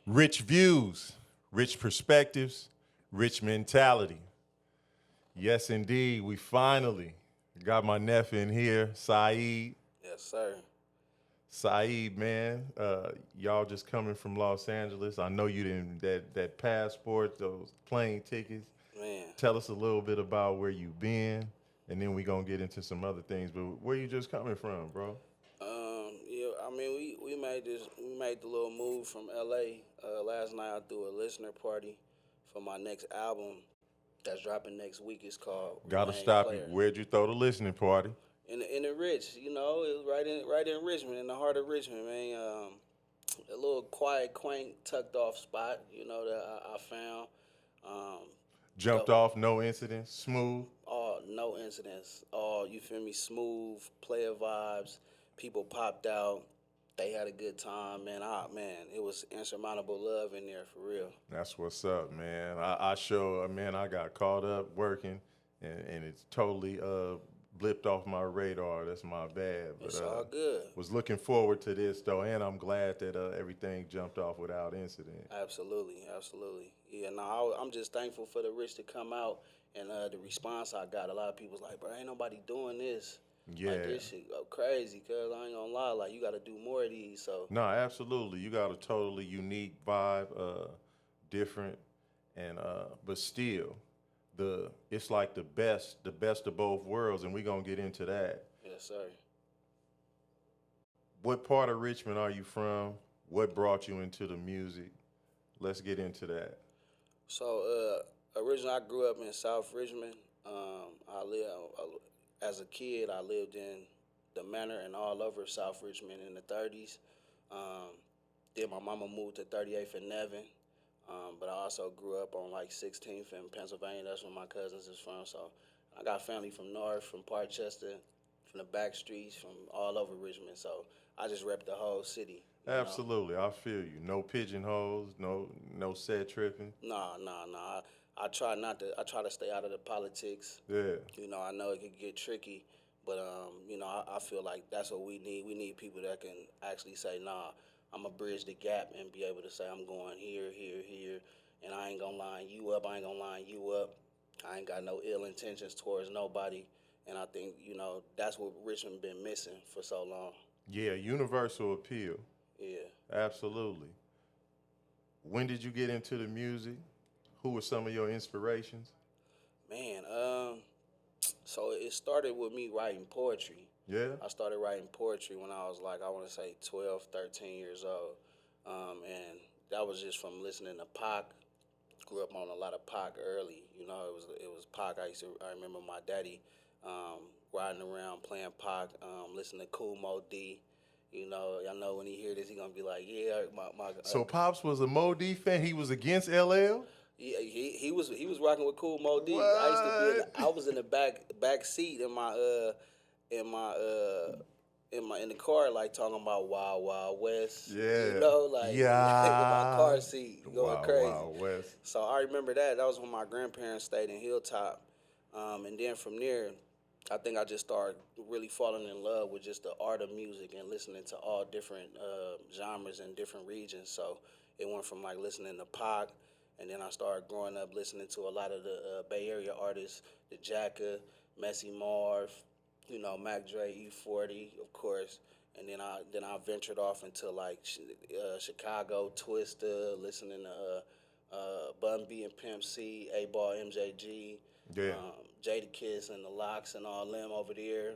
Rich views, rich perspectives, rich mentality. Yes, indeed. We finally got my nephew in here, Saeed. Yes, sir. Saeed, man, y'all just coming from Los Angeles. I know you didn't that passport, those plane tickets. Man. Tell us a little bit about where you been, and then we gonna get into some other things. But where you just coming from, bro? Yeah, I mean, we made the little move from LA. Last night I threw a listener party for my next album that's dropping next week. It's called Gotta We Ain't stop you. Player. Where'd you throw the listening party? In the Rich, you know, it was right in Richmond, in the heart of Richmond, man. A little quiet, quaint, tucked off spot, you know, that I found. Um, Jumped go, off, no incidents, smooth. all no incidents, all you feel me, smooth player vibes. People popped out. They had a good time, man. Man, it was insurmountable love in there for real. That's what's up, man. Man, I got caught up working, and it's totally blipped off my radar. That's my bad. But It's all good. was looking forward to this though, and I'm glad that everything jumped off without incident. Absolutely, absolutely. Yeah, no, I'm just thankful for the Rich to come out and the response I got. A lot of people's like, bro, ain't nobody doing this. Like Yeah. this shit go crazy, cause I ain't gonna lie, like you got to do more of these. So No, absolutely. You got a totally unique vibe, different, and but still, it's like the best of both worlds, and we're gonna get into that. yes, sir. What part of Richmond are you from? What brought you into the music? Let's get into that. So originally I grew up in South Richmond. I live as a kid. I lived in the Manor and all over South Richmond in the 30s. Um, then my mama moved to 38th and Nevin. But I also grew up on like 16th in Pennsylvania. That's where my cousins is from. So I got family from North, from Parkchester, from the back streets, from all over Richmond. So I just rep the whole city. You know. Absolutely, I feel you. No pigeonholes, no set tripping. No. I try not to. I try to stay out of the politics. Yeah, You know, I know it could get tricky, but you know, I feel like that's what we need. We need people that can actually say, "Nah, I'm gonna bridge the gap and be able to say I'm going here, here, here, and I ain't gonna line you up. I ain't gonna line you up. I ain't got no ill intentions towards nobody." And I think that's what Richmond been missing for so long. yeah, universal appeal. Yeah. Absolutely. When did you get into the music? Who were some of your inspirations? Man, so it started with me writing poetry. Yeah, I started writing poetry when I was like, I want to say 12, 13 years old. And that was just from listening to Pac. Grew up on a lot of Pac early. You know, it was Pac. I remember my daddy riding around playing Pac, listening to Cool Mo D. You know, I know when he hear this, he gonna be like, yeah, my so Pops was a Mo D fan. He was against LL. yeah, he was rocking with Cool Mo D. I used to be What? I was in the back seat in my in the car like talking about Wild Wild West. Yeah. You know, like in my Yeah. car seat going Wow, crazy. wow, West. So I remember that. That was when my grandparents stayed in Hilltop. And then from there, I think I just started really falling in love with just the art of music and listening to all different genres in different regions. So it went from like listening to Pac, and then I started growing up listening to a lot of the Bay Area artists, the Jacka, Messy Marv, Mac Dre, E40, of course. And then I ventured off into like Chicago, Twista, listening to Bun B and Pimp C, A Ball, MJG, Yeah. Jada Kiss and the Locks and all them over there,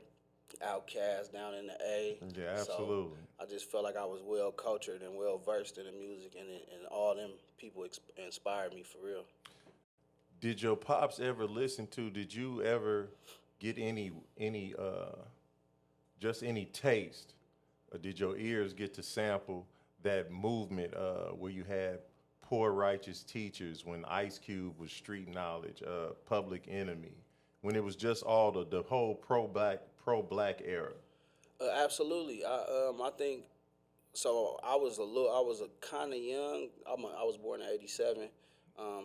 Outkast down in the A. Yeah, So absolutely. I just felt like I was well cultured and well versed in the music, and all them people inspired me for real. Did your pops ever listen to? Did you ever get any just any taste, or did your ears get to sample that movement where you had poor righteous teachers when Ice Cube was street knowledge, Public Enemy, when it was just all the whole pro black era? Absolutely. I think so. I was a kind of young. I was born in '87.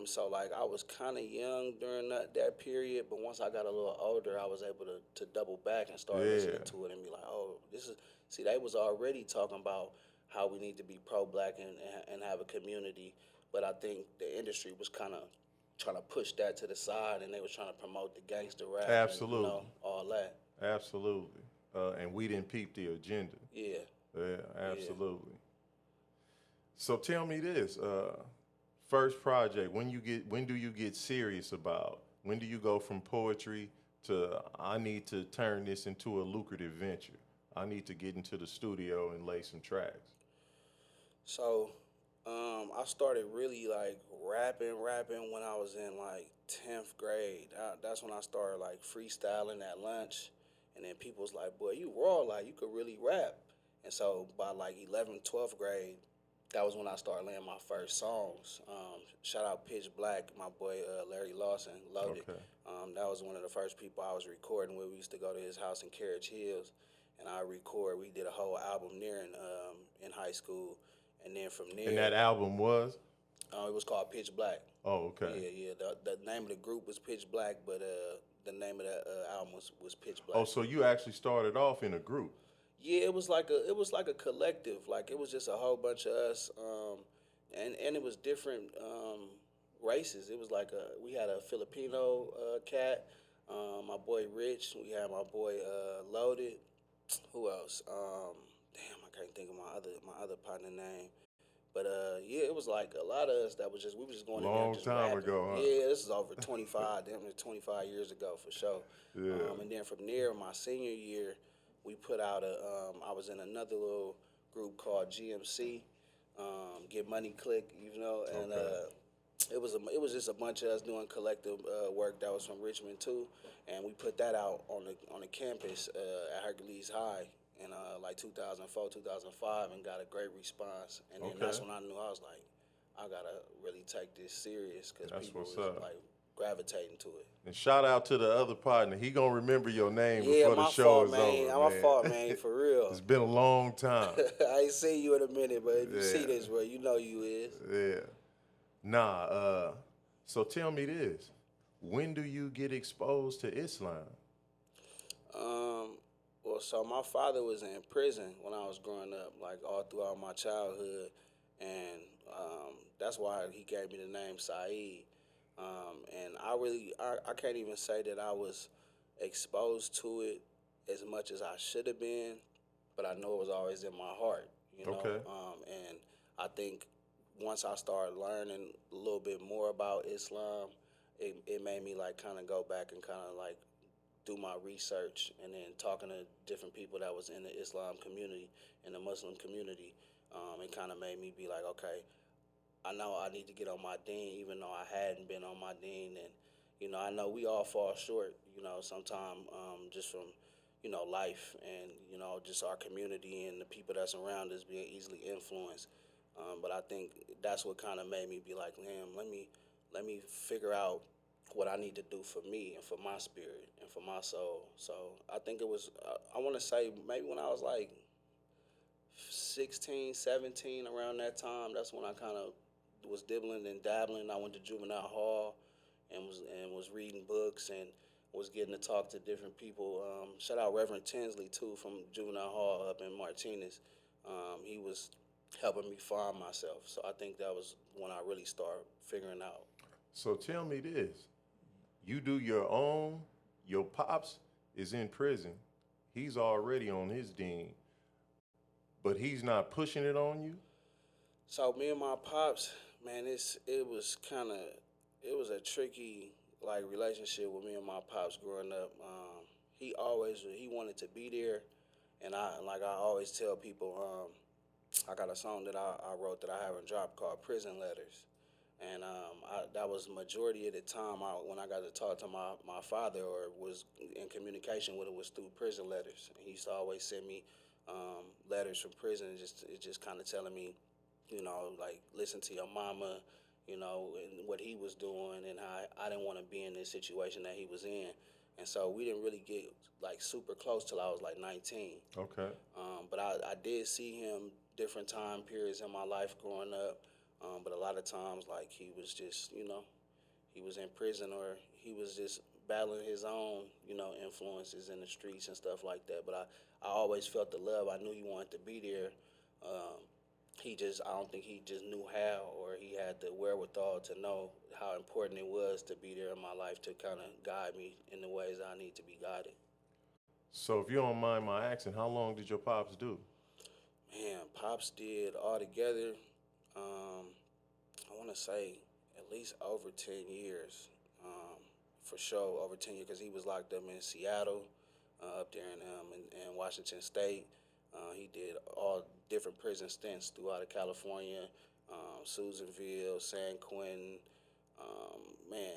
So like I was kind of young during that period, but once I got a little older, I was able to double back and start Yeah, listening to it and be like, oh, this is see, they was already talking about how we need to be pro-black and have a community. But I think the industry was kind of trying to push that to the side, and they was trying to promote the gangster rap and Absolutely. all that. Absolutely. And we didn't peep the agenda. Yeah, Yeah, absolutely. So tell me this, first project, when do you get serious about? When do you go from poetry to I need to turn this into a lucrative venture? I need to get into the studio and lay some tracks. so I started really like rapping when I was in like 10th grade. That's when I started like freestyling at lunch, and then people was like, "Boy, you raw, like you could really rap." And so by like 11th, 12th grade, that was when I started laying my first songs. Shout out Pitch Black, my boy Larry Lawson, Loaded. Okay. That was one of the first people I was recording with. We used to go to his house in Carriage Hills, and I record. We did a whole album there in high school, and then from And there, that album was? it was called Pitch Black. Oh, okay. Yeah. The name of the group was Pitch Black, but the name of that album was Pitch Black. Oh, so you actually started off in a group. Yeah, it was like a collective. Like it was just a whole bunch of us, and it was different races. It was like we had a Filipino cat, my boy Rich. We had my boy Loaded. Who else? Damn, I can't think of my other partner name. But yeah, it was like a lot of us that was just we was just going in there Long just time rapping. ago, huh? Yeah, this is over 25, damn near 25 years ago for sure. Yeah. And then from there, my senior year, we put out I was in another little group called GMC, Get Money Click, and Okay. it was just a bunch of us doing collective work that was from Richmond too, and we put that out on the campus at Hercules High in like 2004, 2005, and got a great response. And then that's Okay. when I knew I was like, I gotta really take this serious because That's people what's was up. like gravitating to it. And shout out to the other partner. He gonna remember your name Yeah, before the my show fault, is man. over, My man. fault, man. For real. It's been a long time. I ain't seen you in a minute, but if you see Yeah. this, bro, you know you is. Yeah. Nah, so tell me this. When do you get exposed to Islam? Well, so my father was in prison when I was growing up, like all throughout my childhood, and that's why he gave me the name Saeed. And I can't even say that I was exposed to it as much as I should have been, but I know it was always in my heart. Okay. And I think once I started learning a little bit more about Islam, it made me like kind of go back and kind of like do my research, and then talking to different people that was in the Islam community and the Muslim community, it kind of made me be like, okay, I know I need to get on my deen, even though I hadn't been on my deen, and I know we all fall short, sometime just from life and just our community and the people that's around us being easily influenced. But I think that's what kind of made me be like, damn, let me figure out what I need to do for me and for my spirit and for my soul. So I think it was, I want to say maybe when I was like 16, 17, around that time, that's when I kind of was dibbling and dabbling. I went to juvenile hall and was reading books and was getting to talk to different people. Shout out Reverend Tinsley too from juvenile hall up in Martinez. He was helping me find myself. So I think that was when I really started figuring out. So tell me this. You do your own, your pops is in prison. He's already on his dean, but he's not pushing it on you? So me and my pops, man, it was a tricky like relationship with me and my pops growing up. He wanted to be there, and I always tell people, I got a song that I wrote that I haven't dropped called Prison Letters. And that was majority of the time when I got to talk to my father or was in communication with it was through prison letters. And he used to always send me letters from prison, just kind of telling me, like listen to your mama, and what he was doing, and how I didn't want to be in this situation that he was in. And so we didn't really get like super close till I was like 19. Okay. But I did see him different time periods in my life growing up. But a lot of times, like he was just, he was in prison or he was just battling his own, influences in the streets and stuff like that. But I always felt the love. I knew he wanted to be there. I don't think he just knew how, or he had the wherewithal to know how important it was to be there in my life to kind of guide me in the ways I need to be guided. So if you don't mind my asking, how long did your pops do? Man, Pops did altogether, um, I want to say at least over 10 years. For sure, over 10 years, because he was locked up in Seattle, up there in Washington State. He did all different prison stints throughout of California, Susanville, San Quentin. Man,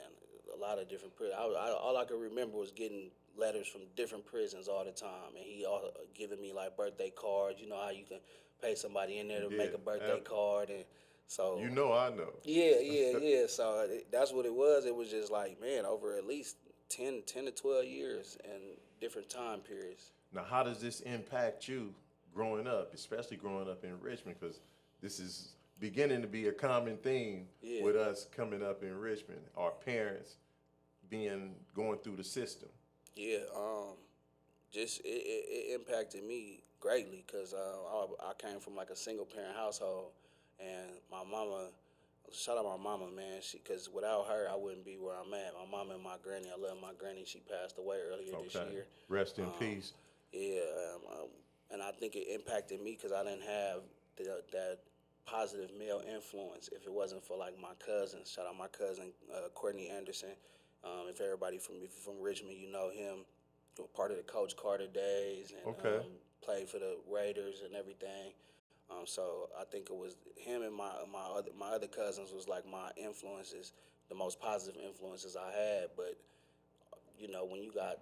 a lot of different prisons. All I could remember was getting letters from different prisons all the time, and he all giving me like birthday cards. You know how you can pay somebody in there to Yeah, make a birthday card, and so you know I know. yeah. So that's what it was. It was just like, man, over at least 10 to 12 years and different time periods. Now, how does this impact you growing up, especially growing up in Richmond? Because this is beginning to be a common theme Yeah. with us coming up in Richmond, our parents going through the system. Yeah, just it impacted me greatly because I came from like a single parent household, and my mama, shout out my mama, man, because without her I wouldn't be where I'm at. My mama and my granny, I love my granny. She passed away earlier this Okay. year. Rest in peace. Yeah, and I think it impacted me because I didn't have that positive male influence. If it wasn't for like my cousins, shout out my cousin Courtney Anderson. If everybody if you're from Richmond, you know him. Part of the Coach Carter days, and Okay. played for the Raiders and everything. So I think it was him and my other cousins was like my influences, the most positive influences I had. But you know, when you got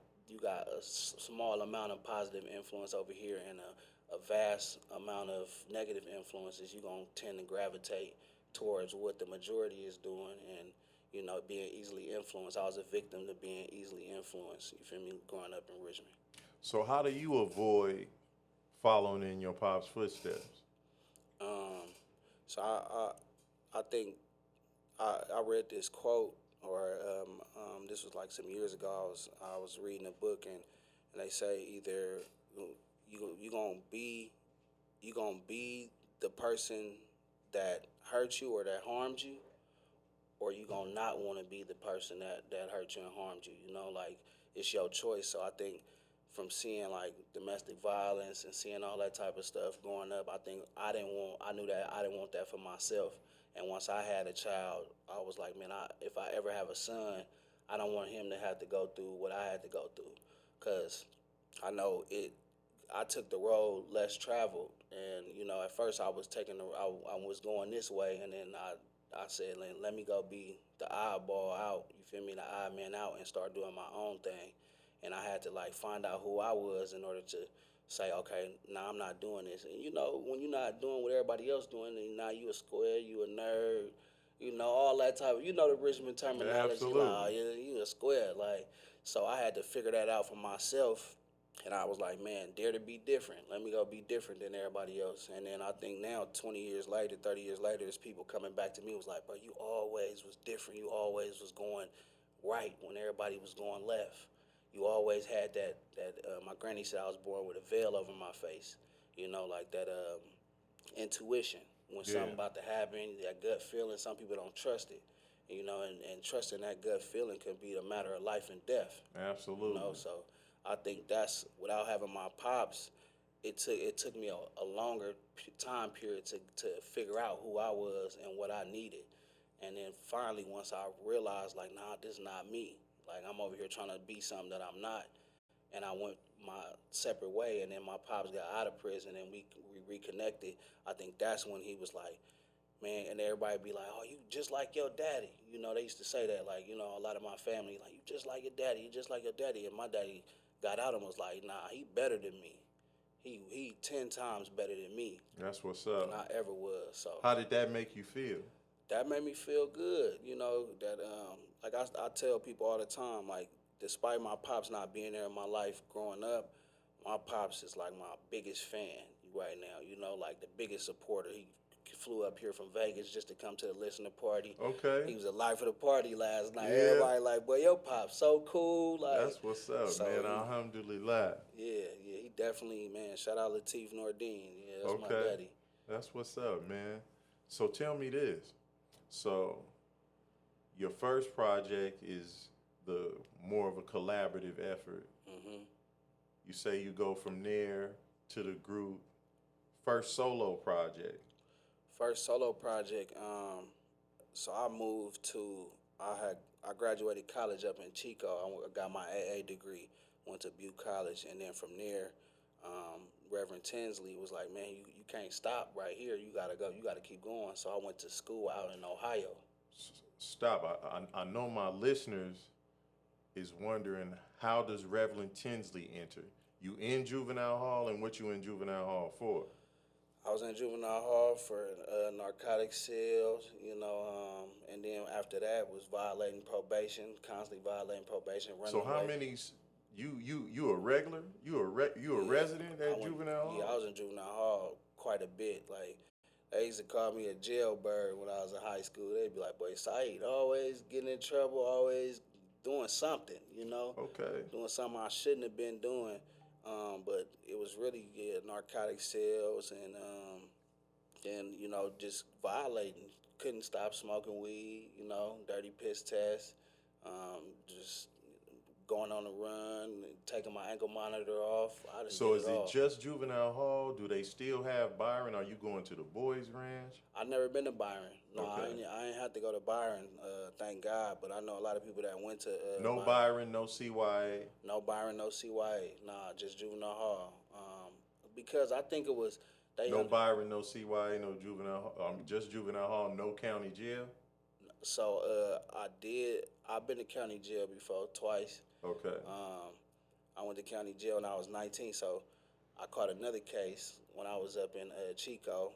a small amount of positive influence over here and a vast amount of negative influences, you're gonna tend to gravitate towards what the majority is doing, and you know, being easily influenced. I was a victim to being easily influenced. You feel me? Growing up in Richmond. So, how do you avoid following in your pop's footsteps? Um, so I think I read this quote, or this was like some years ago. I was reading a book, and they say either you gonna be the person that hurt you or that harmed you, or you gonna not want to be the person that hurt you and harmed you. You know, like it's your choice. So I think from seeing like domestic violence and seeing all that type of stuff growing up, I knew that I didn't want that for myself. And once I had a child, I was like, man, if I ever have a son, I don't want him to have to go through what I had to go through, cause I know it. I took the road less traveled, and you know, at first I was I was going this way, and then I said, let me go be the oddball out. You feel me, the odd man out, and start doing my own thing. And I had to like find out who I was in order to say, okay, nah, I'm not doing this. And you know, when you're not doing what everybody else doing, and now you a square, you a nerd, you know, all that type of, you know, the Richmond terminology, Absolutely. like, oh, yeah, you a square, like. So I had to figure that out for myself, and I was like, man, dare to be different. Let me go be different than everybody else. And then I think now, 20 years later, 30 years later, there's people coming back to me was like, bro, you always was different. You always was going right when everybody was going left. You always had my granny said I was born with a veil over my face. You know, like that intuition. When Yeah. something about to happen, that gut feeling, some people don't trust it. You know, and trusting that gut feeling can be a matter of life and death. Absolutely. You know, so I think that's without having my pops, it took me a longer time period to figure out who I was and what I needed, and then finally once I realized like, nah, this is not me. Like I'm over here trying to be something that I'm not, and I went my separate way, and then my pops got out of prison and we reconnected. I think that's when he was like, man, and everybody be like, oh, you just like your daddy. You know, they used to say that, like, you know, a lot of my family, like, you just like your daddy, you just like your daddy. And my daddy got out and was like, nah, he better than me. He 10 times better than me That's what's than up. I ever was. So How did that make you feel? that made me feel good, you know, that, like I tell people all the time, like, despite my pops not being there in my life growing up, my pops is like my biggest fan right now, you know, like the biggest supporter. He flew up here from Vegas just to come to the listening party. Okay. He was the life of the party last night. Yeah. Everybody like, boy, your pop's so cool. Like, That's what's up, so man. Alhamdulillah. yeah, he definitely, man. Shout out Latif Nordine. Yeah, that's my Okay. daddy. That's what's up, man. So tell me this. So your first project is the more of a collaborative effort. Hmm. You say you go from there to the group. First solo project. First solo project. So I moved to. I graduated college up in Chico. Got my AA degree. Went to Butte College, and then from there, Reverend Tinsley was like, "Man, you can't stop right here. You gotta go. You gotta keep going." So I went to school out in Ohio. Stop. I know my listeners is wondering, how does Reverend Tinsley enter? You in juvenile hall, and what you in juvenile hall for? I was in juvenile hall for narcotic sales, and then after that was violating probation, constantly violating probation, running So how away. many? You a regular? You a Yeah, resident I at went. juvenile Yeah, I hall? was in juvenile hall quite a bit. Like they used to call me a jailbird when I was in high school. They'd be like, "Boy, Saeed, always getting in trouble, always doing something, Okay. doing something I shouldn't have been doing." But it was really narcotic sales and then just violating. Couldn't stop smoking weed. Dirty piss test. Just going on the run, taking my ankle monitor off. I just So did it is it all. just juvenile hall? Do they still have Byron? Are you going to the boys ranch? I never been to Byron. No, I Okay. ain't. I ain't had to go to Byron. Thank God. But I know a lot of people that went to No Byron. Byron, no CYA. No Byron, no CYA. Nah, just juvenile hall. Because I think it was they No under. Byron, no CYA, no juvenile. Just juvenile hall, no county jail. So I did. I've been to county jail before twice. Okay. Um, I went to county jail when I was 19. So I caught another case when I was up in Chico,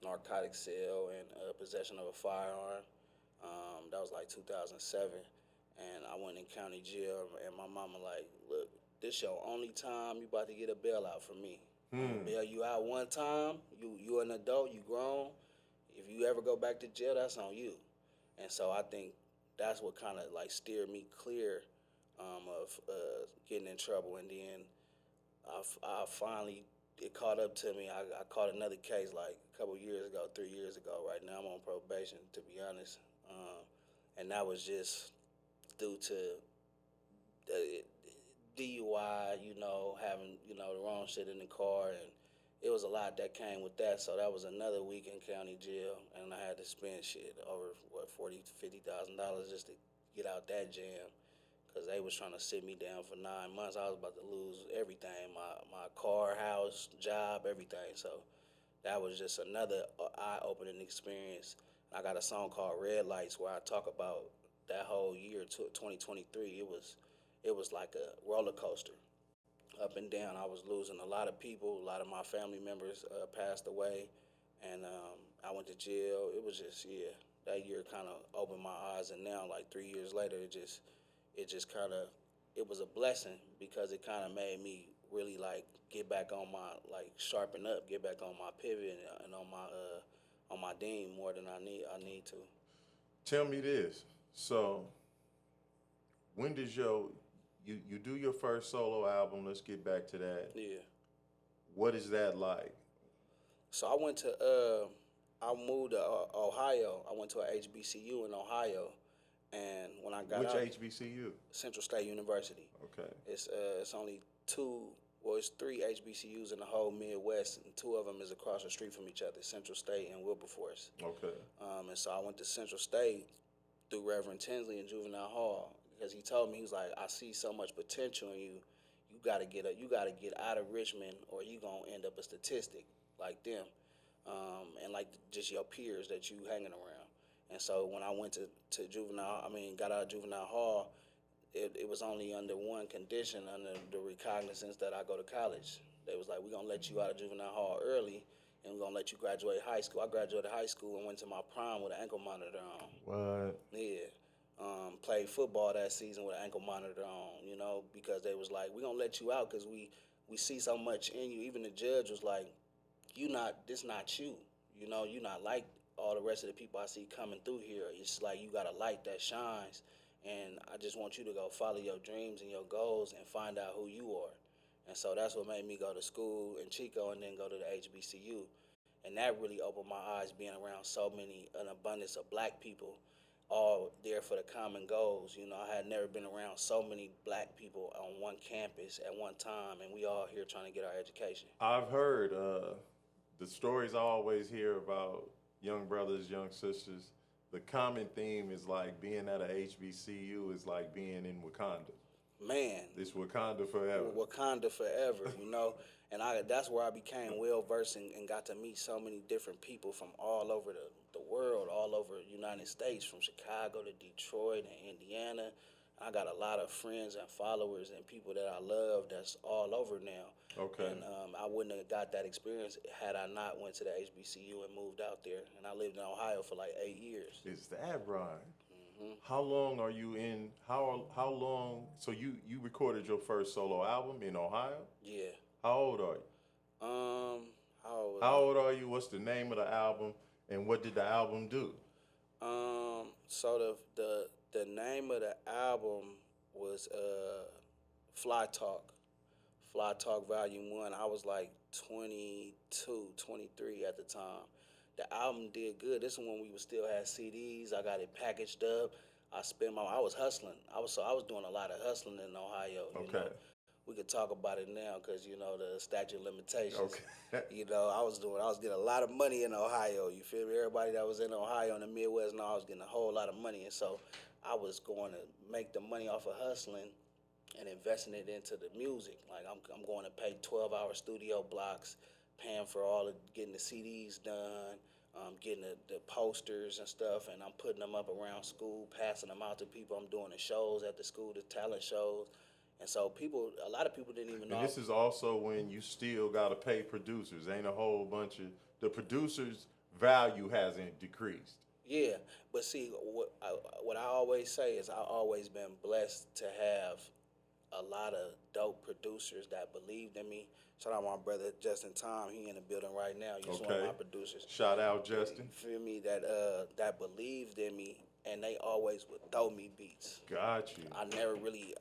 narcotic sale and possession of a firearm. That was like 2007, and I went in county jail, and my mama like, look, this your only time you about to get a bailout from me. I'm gonna bail you out one time. You an adult, you grown. If you ever go back to jail, that's on you. And so I think that's what kind of like steered me clear of getting in trouble. And then I finally it caught up to me. I caught another case like a couple years ago, 3 years ago. Right now I'm on probation, to be honest, and that was just due to the DUI. Having the wrong shit in the car, and it was a lot that came with that. So that was another week in county jail, and I had to spend shit over what $40,000 to $50,000 just to get out that jam because they was trying to sit me down for 9 months. I was about to lose everything, my car, house, job, everything. So that was just another eye-opening experience. I got a song called Red Lights where I talk about that whole year to 2023. It was like a roller coaster, up and down. I was losing a lot of people. A lot of my family members passed away, and I went to jail. It was just that year kind of opened my eyes, and now like 3 years later, it just kind of it was a blessing because it kind of made me really like get back on my like sharpen up, get back on my pivot and on my dean more than I need to. Tell me this. So when does you do your first solo album? Let's get back to that. Yeah. What is that like? So I moved to Ohio. I went to a HBCU in Ohio, and when I got Which out, HBCU? Central State University. Okay. It's only two. Well, it's three HBCUs in the whole Midwest, and two of them is across the street from each other, Central State and Wilberforce. Okay. And so I went to Central State through Reverend Tinsley in juvenile hall because he told me, he was like, I see so much potential in you. You gotta get out of Richmond, or you gonna end up a statistic like them, and like just your peers that you hanging around. And so when I went to got out of juvenile hall, it was only under one condition, under the recognizance that I go to college. They was like, we're gonna let you out of juvenile hall early, and we're gonna let you graduate high school. I graduated high school and went to my prime with an ankle monitor on. What? Yeah. Played football that season with an ankle monitor on, because they was like, we're gonna let you out because we see so much in you. Even the judge was like, this not you. You not like all the rest of the people I see coming through here. It's like you got a light that shines, and I just want you to go follow your dreams and your goals and find out who you are. And so that's what made me go to school in Chico and then go to the HBCU. And that really opened my eyes, being around an abundance of black people, all there for the common goals. You know, I had never been around so many black people on one campus at one time, and we all here trying to get our education. I've heard the stories I always hear about young brothers, young sisters. The common theme is like being at a HBCU is like being in Wakanda. Man, It's Wakanda forever. Wakanda forever, you know. And that's where I became well versed and got to meet so many different people from all over the world, all over the United States, from Chicago to Detroit and Indiana. I got a lot of friends and followers and people that I love that's all over now. Okay. And I wouldn't have got that experience had I not went to the HBCU and moved out there. And I lived in Ohio for like 8 years. Is that right? How long are you in? How long? So you recorded your first solo album in Ohio? Yeah. How old are you? How old are you? What's the name of the album? And what did the album do? So the name of the album was Fly Talk. Fly Talk Volume 1. I was like 22, 23 at the time. The album did good. This is when we still had CDs. I got it packaged up. I was hustling. I was doing a lot of hustling in Ohio. You know? We could talk about it now because, you know, the statute of limitations. Okay. You know, I was getting a lot of money in Ohio. You feel me? Everybody that was in Ohio in the Midwest, I was getting a whole lot of money. And so I was going to make the money off of hustling and investing it into the music. Like I'm going to pay 12-hour studio blocks, paying for getting the CDs done, getting the posters and stuff, and I'm putting them up around school, passing them out to people. I'm doing the shows at the school, the talent shows. And so a lot of people didn't even know. And this is also when you still got to pay producers. Ain't a whole bunch of, the producers' value hasn't decreased. Yeah, but see, what I always say is I've always been blessed to have a lot of dope producers that believed in me. Shout out my brother Justin Tom. He in the building right now. He's one of my producers. Shout out Justin. You feel me? That believed in me, and they always would throw me beats. Got you. I never really.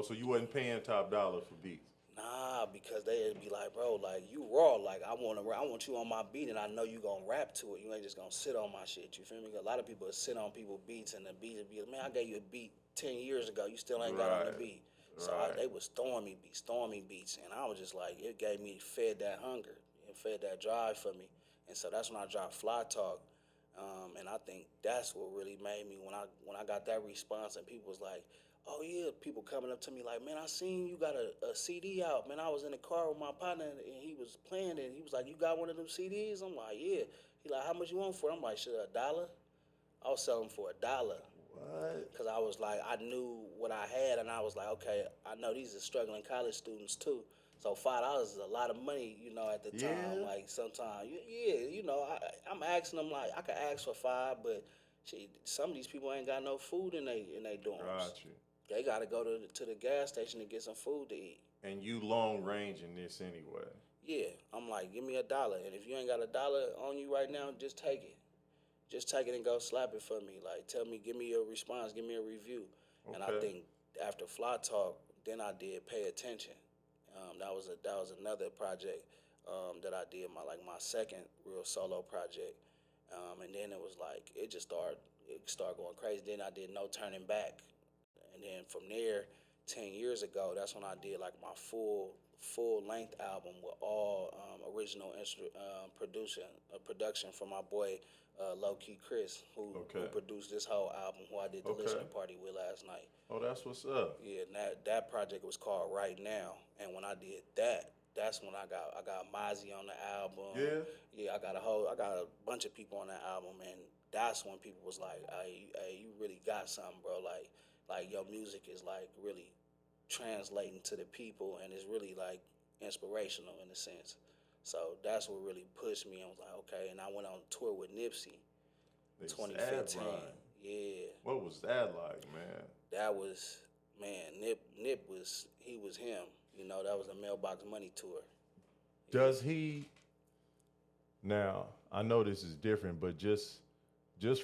So you wasn't paying top dollar for beats? Nah, because they'd be like, bro, like you raw, like I want you on my beat, and I know you gonna rap to it. You ain't just gonna sit on my shit. You feel me? A lot of people sit on people's beats, and the beat would be like, man, I gave you a beat 10 years ago. You still ain't got on the beat. So they was throwing me beats, and I was just like, it fed that hunger, it fed that drive for me, and so that's when I dropped Fly Talk, and I think that's what really made me when I got that response, and people was like, oh yeah, people coming up to me like, man, I seen you got a CD out, man. I was in the car with my partner, and he was playing it, and he was like, you got one of them CDs? I'm like, yeah. He like, how much you want for it? I'm like, shit, $1? I was selling for $1. What? Because I was like, I knew what I had, and I was like, okay, I know these are struggling college students too. So $5 is a lot of money, you know, at the time. Like sometimes, you know, I'm asking them like, I could ask for $5, but some of these people ain't got no food in they dorms. Got you. They got to go to the gas station to get some food to eat. And you long range in this anyway. Yeah, I'm like, give me $1, and if you ain't got $1 on you right now, just take it. Just take it and go slap it for me. Like, tell me, give me a response, give me a review. Okay. And I think after Fly Talk, then I did Pay Attention. That was another project that I did, my second real solo project. And then it was like it started going crazy. Then I did No Turning Back, and then from there, 10 years ago, that's when I did like my full length album with all original production from my boy Low Key Chris, who produced this whole album, who I did the listening party with last night. Oh, that's what's up. Yeah, and that project was called Right Now, and when I did that's when I got Mozzie on the album. Yeah, I got a bunch of people on that album, and that's when people was like, hey, you really got something, bro. Like your music is like really translating to the people, and it's really like inspirational in a sense. So that's what really pushed me. I was like, okay, and I went on tour with Nipsey, 2015. Yeah. What was that like, man? That was, man, Nip was him. You know, that was a Mailbox Money tour. Does he? Now I know this is different, but just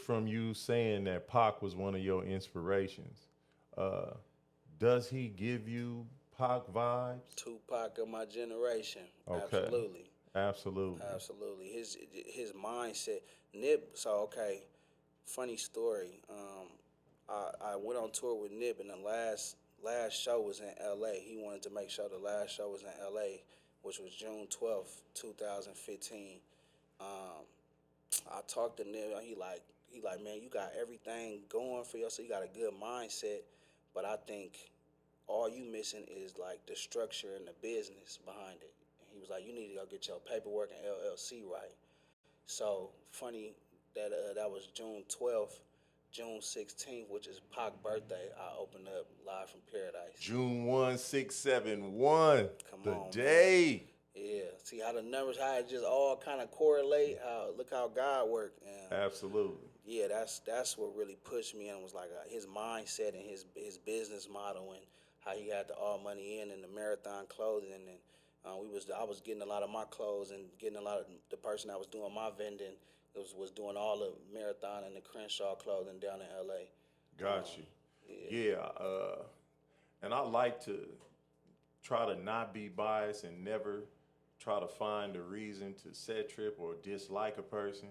from you saying that Pac was one of your inspirations, does he give you Pac vibes? Tupac of my generation. Okay. Absolutely. Absolutely. Absolutely. His mindset. Nip. So okay, funny story. I went on tour with Nip, and the last show was in L.A. He wanted to make sure the last show was in L.A., which was June 12th, 2015. Um, I talked to Nip. He like, man, you got everything going for yourself. You got a good mindset, but I think all you missing is like the structure and the business behind it. And he was like, you need to go get your paperwork and LLC right. So funny that that was June 12th, June 16th, which is Pac's birthday. I opened up Live from Paradise. June 1671, Come the on, man. day. Yeah, see how the numbers, how it just all kind of correlate. How look how God worked, and Absolutely. yeah, that's what really pushed me and was like his mindset and his business model and how he had the all money in and the marathon clothing and I was getting a lot of my clothes and getting a lot of the person that was doing my vending was doing all the marathon and the Crenshaw clothing down in L.A. Got you. Yeah, Yeah. And I like to try to not be biased and never try to find a reason to set trip or dislike a person.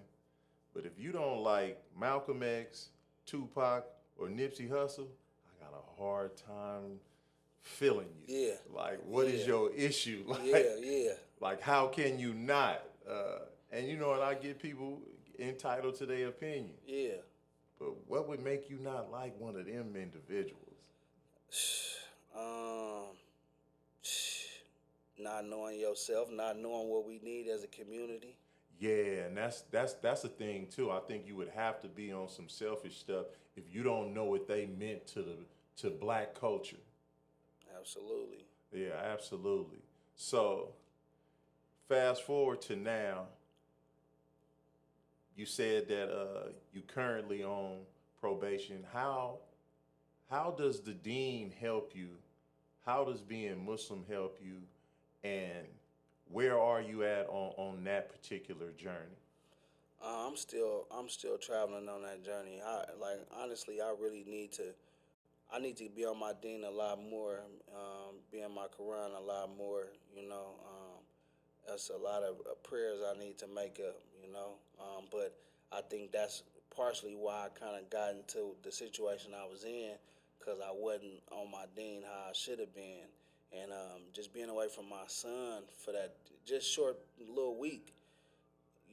But if you don't like Malcolm X, Tupac, or Nipsey Hussle, I got a hard time feeling you. yeah, Like, what is yeah, your issue? yeah, yeah, Like, how can you not? And you know what? I get people entitled to their opinion. yeah. But what would make you not like one of them individuals? Um, not knowing yourself, not knowing what we need as a community. Yeah, and that's a thing too. I think you would have to be on some selfish stuff if you don't know what they meant to black culture. Absolutely. Yeah, absolutely. So fast forward to now. You said that you currently on probation. How does the dean help you? How does being Muslim help you? And where are you at on that particular journey? I'm still traveling on that journey. I like honestly, I need to be on my deen a lot more, be in my Quran a lot more. That's a lot of prayers I need to make up. But I think that's partially why I kind of got into the situation I was in, because I wasn't on my deen how I should have been, and just being away from my son for that just short little week.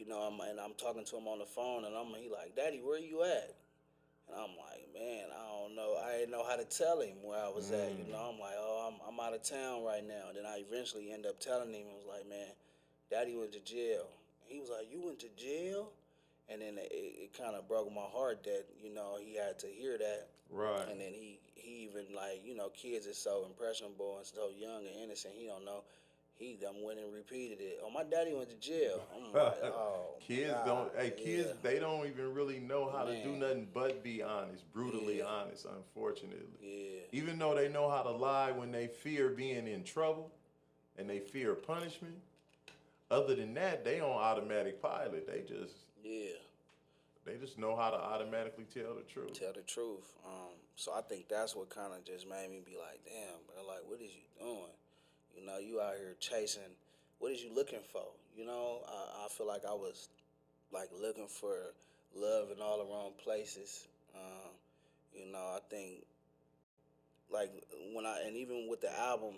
And I'm talking to him on the phone, and he like, Daddy, where you at? And I'm like, man, I don't know. I didn't know how to tell him where I was at. I'm like, oh, I'm out of town right now. And then I eventually end up telling him, I was like, man, Daddy went to jail. And he was like, you went to jail? And then it kind of broke my heart that, he had to hear that. Right. And then he even, like, kids is so impressionable and so young and innocent, he don't know. He done went and repeated it. Oh, my daddy went to jail. I'm like, oh, Kids God. don't. Hey, kids, Yeah, they don't even really know how to do man. nothing but be honest, brutally Yeah, honest. Unfortunately, yeah, even though they know how to lie when they fear being in trouble and they fear punishment. Other than that, they on automatic pilot. yeah. They just know how to automatically tell the truth. Tell the truth. So I think that's what kind of just made me be like, damn, bro, like, what is you doing? You out here chasing. What is you looking for? I feel like I was like looking for love in all the wrong places. I think like and even with the album,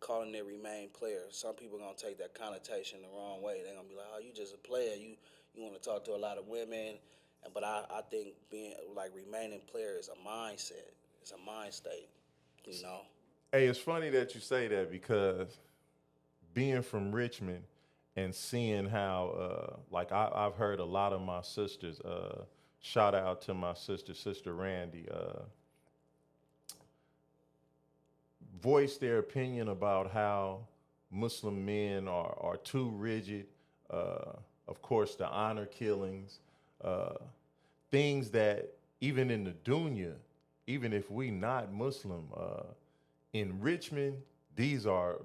calling it Remain Player, some people gonna take that connotation the wrong way. They're gonna be like, oh, you just a player. You want to talk to a lot of women, but I think being like remaining player is a mindset. It's a mind state. You know. Hey, it's funny that you say that because being from Richmond and seeing how, like, I've heard a lot of my sisters, shout out to my Sister Randy, voice their opinion about how Muslim men are too rigid. Of course, the honor killings, uh, things that even in the dunya, even if we not Muslim, in Richmond, these are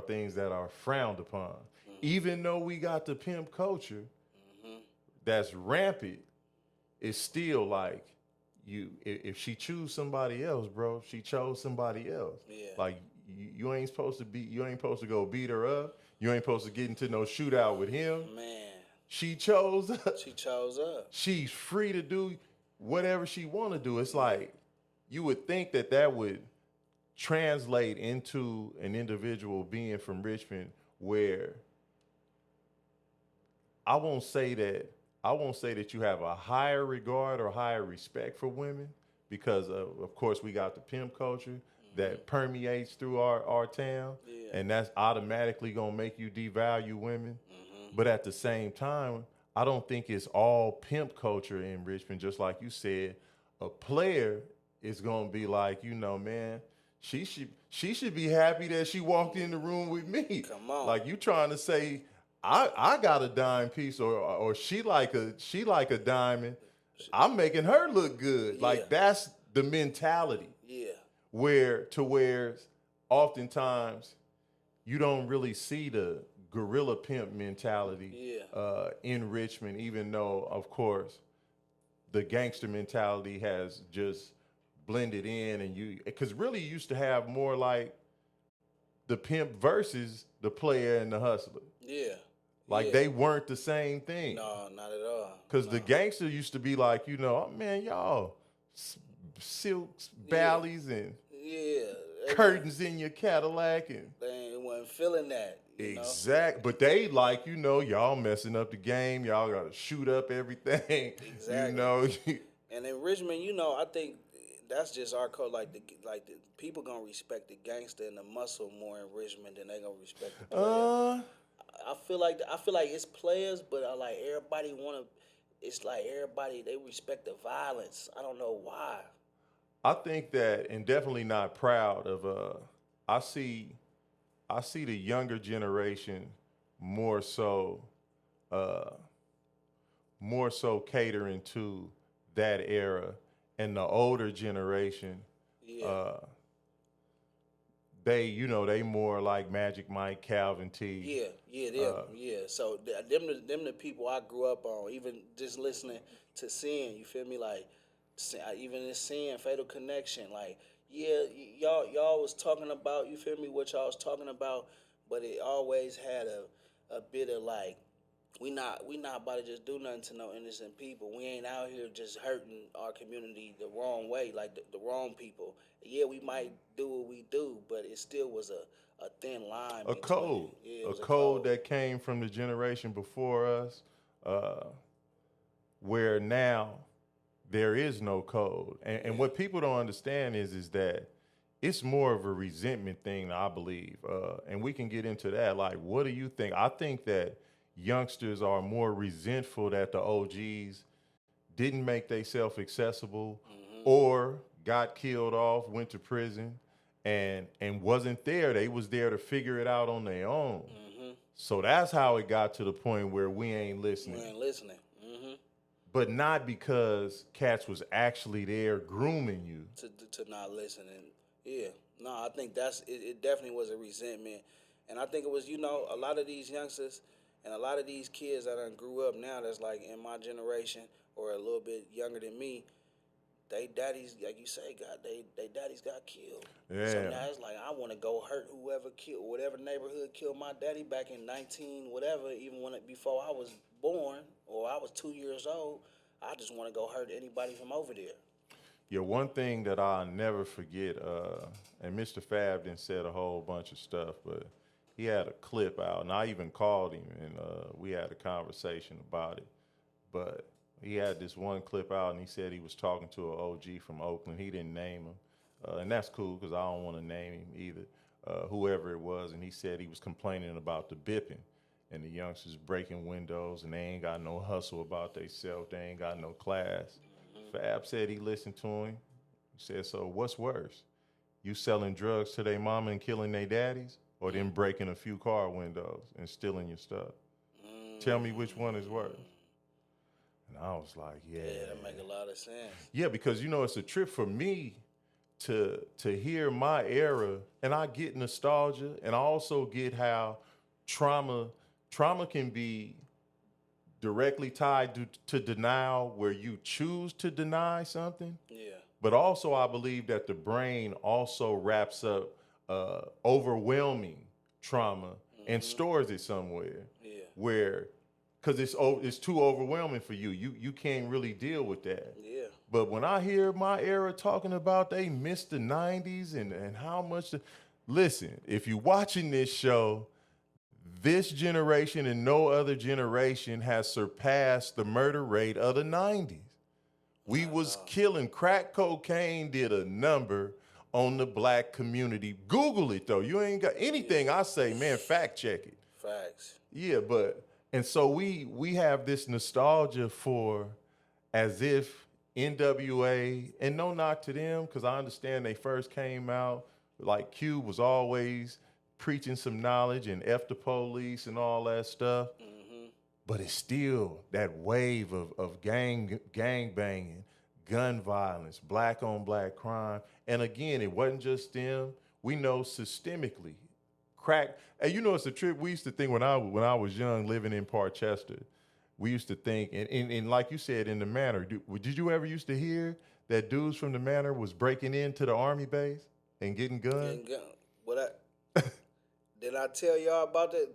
things that are frowned upon. Even though we got the pimp culture Mm-hmm. that's rampant, it's still like if she choose somebody else, bro, she chose somebody else. Yeah. Like you ain't supposed to go beat her up. You ain't supposed to get into no shootout with him. Man, She chose. she chose up. She's free to do whatever she want to do. It's like you would think that that would translate into an individual being from Richmond where I won't say that you have a higher regard or higher respect for women because of course we got the pimp culture that permeates through our town, and that's automatically gonna make you devalue women. But at the same time, I don't think it's all pimp culture in Richmond. Just like you said, a player is gonna be like, man, she should be happy that she walked in the room with me. Come on. Like you trying to say, I got a dime piece or she like a diamond. I'm making her look good. Like that's the mentality. Yeah. Where oftentimes you don't really see the gorilla pimp mentality in Richmond, even though, of course, the gangster mentality has just blended in, and because really you used to have more like the pimp versus the player and the hustler. Yeah. Like they weren't the same thing. No, not at all. Because the gangster used to be like, oh, man, y'all, silks, valleys, and curtains in your Cadillac, and they wasn't feeling that. Exact, but they like y'all messing up the game. Y'all gotta shoot up everything. Exactly. And in Richmond, I think that's just our code. Like the people gonna respect the gangster and the muscle more in Richmond than they gonna respect the player. I feel like it's players, but like everybody wanna. It's like everybody they respect the violence. I don't know why. I think that, and definitely not proud of. I see the younger generation more so catering to that era, and the older generation, they more like Magic Mike, Calvin T. So them the people I grew up on. Even just listening to Sin, you feel me? Like even in Sin, Fatal Connection, like. Yeah, y'all was talking about, you feel me, what y'all was talking about, but it always had a bit of like, we not about to just do nothing to no innocent people. We ain't out here just hurting our community the wrong way, like the wrong people. Yeah, we might do what we do, but it still was a thin line. A code. Yeah, a code that came from the generation before us, where now there is no code. And what people don't understand is that it's more of a resentment thing, I believe. And we can get into that. Like, what do you think? I think that youngsters are more resentful that the OGs didn't make themselves accessible or got killed off, went to prison, and wasn't there. They was there to figure it out on their own. So that's how it got to the point where we ain't listening. But not because cats was actually there grooming you. To not listen. And I think it definitely was a resentment. And I think it was, a lot of these youngsters and a lot of these kids that done grew up now that's like in my generation or a little bit younger than me, they daddies, like you say, they daddies got killed. Yeah. So now it's like I want to go hurt whatever neighborhood killed my daddy back in 19 whatever, even before I was born or I was 2 years old. I just want to go hurt anybody from over there. Yeah, one thing that I'll never forget, and Mr. Fab done said a whole bunch of stuff, but he had a clip out, and I even called him, and we had a conversation about it. But he had this one clip out, and he said he was talking to an OG from Oakland. He didn't name him, and that's cool because I don't want to name him either, whoever it was. And he said he was complaining about the bipping and the youngsters breaking windows, and they ain't got no hustle about themselves. They ain't got no class. Fab said he listened to him. He said, so what's worse? You selling drugs to their mama and killing their daddies, or them breaking a few car windows and stealing your stuff? Tell me which one is worse. And I was like, yeah. Yeah, that make a lot of sense. Yeah, because, it's a trip for me to hear my era, and I get nostalgia, and I also get how trauma can be directly tied to denial, where you choose to deny something. Yeah. But also I believe that the brain also wraps up overwhelming trauma and stores it somewhere. Yeah. Where, because it's too overwhelming for you. You can't really deal with that. Yeah. But when I hear my era talking about they missed the 90s and how much, listen, if you're watching this show, this generation and no other generation has surpassed the murder rate of the 90s. We was killing. Crack cocaine did a number on the black community. Google it though. You ain't got anything I say, man, fact check it. Facts. Yeah, and so we have this nostalgia for as if NWA, and no knock to them, because I understand they first came out, like Cube was always preaching some knowledge and F the police and all that stuff. But it's still that wave of gang banging, gun violence, black on black crime. And again, it wasn't just them. We know systemically, crack. And you know, it's a trip. We used to think when I was young, living in Parchester, we used to think, and like you said, in the Manor. Did you ever used to hear that dudes from the Manor was breaking into the Army base and getting guns? What did I tell y'all about that?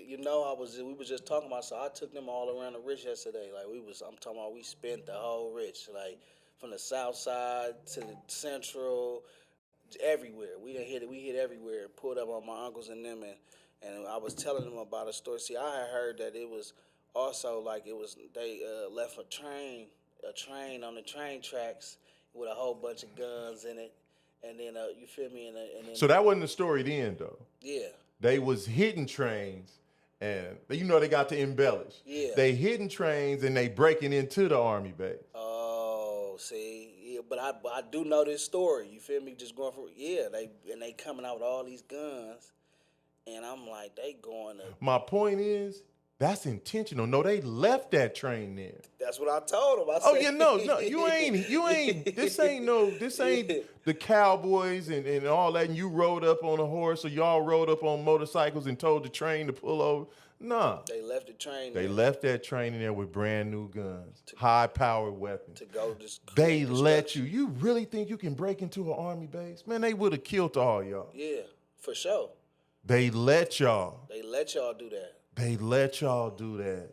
You know, we was just talking about. So I took them all around the Rich yesterday. Like I'm talking about. We spent the whole Rich, like from the South Side to the Central, everywhere. We hit everywhere. Pulled up on my uncles and them, and I was telling them about a story. See, I had heard that it was also like they left a train on the train tracks with a whole bunch of guns in it, and then you feel me? And then, so that wasn't the story then, though. Yeah. They was hitting trains, and you know they got to embellish. Yeah. They hitting trains and they breaking into the Army base. Oh, see, yeah, but I do know this story. You feel me? Just going for they coming out with all these guns, and I'm like, they going to. My point is, that's intentional. No, they left that train there. That's what I told them. Oh yeah, no, you ain't. This ain't the Cowboys and all that. And you rode up on a horse, or y'all rode up on motorcycles and told the train to pull over. Nah, they left the train. They left that train in there with brand new guns, high-powered weapons. To go. They let you. You really think you can break into an Army base? Man, they would have killed all y'all. Yeah, for sure. They let y'all. They let y'all do that. They let y'all do that.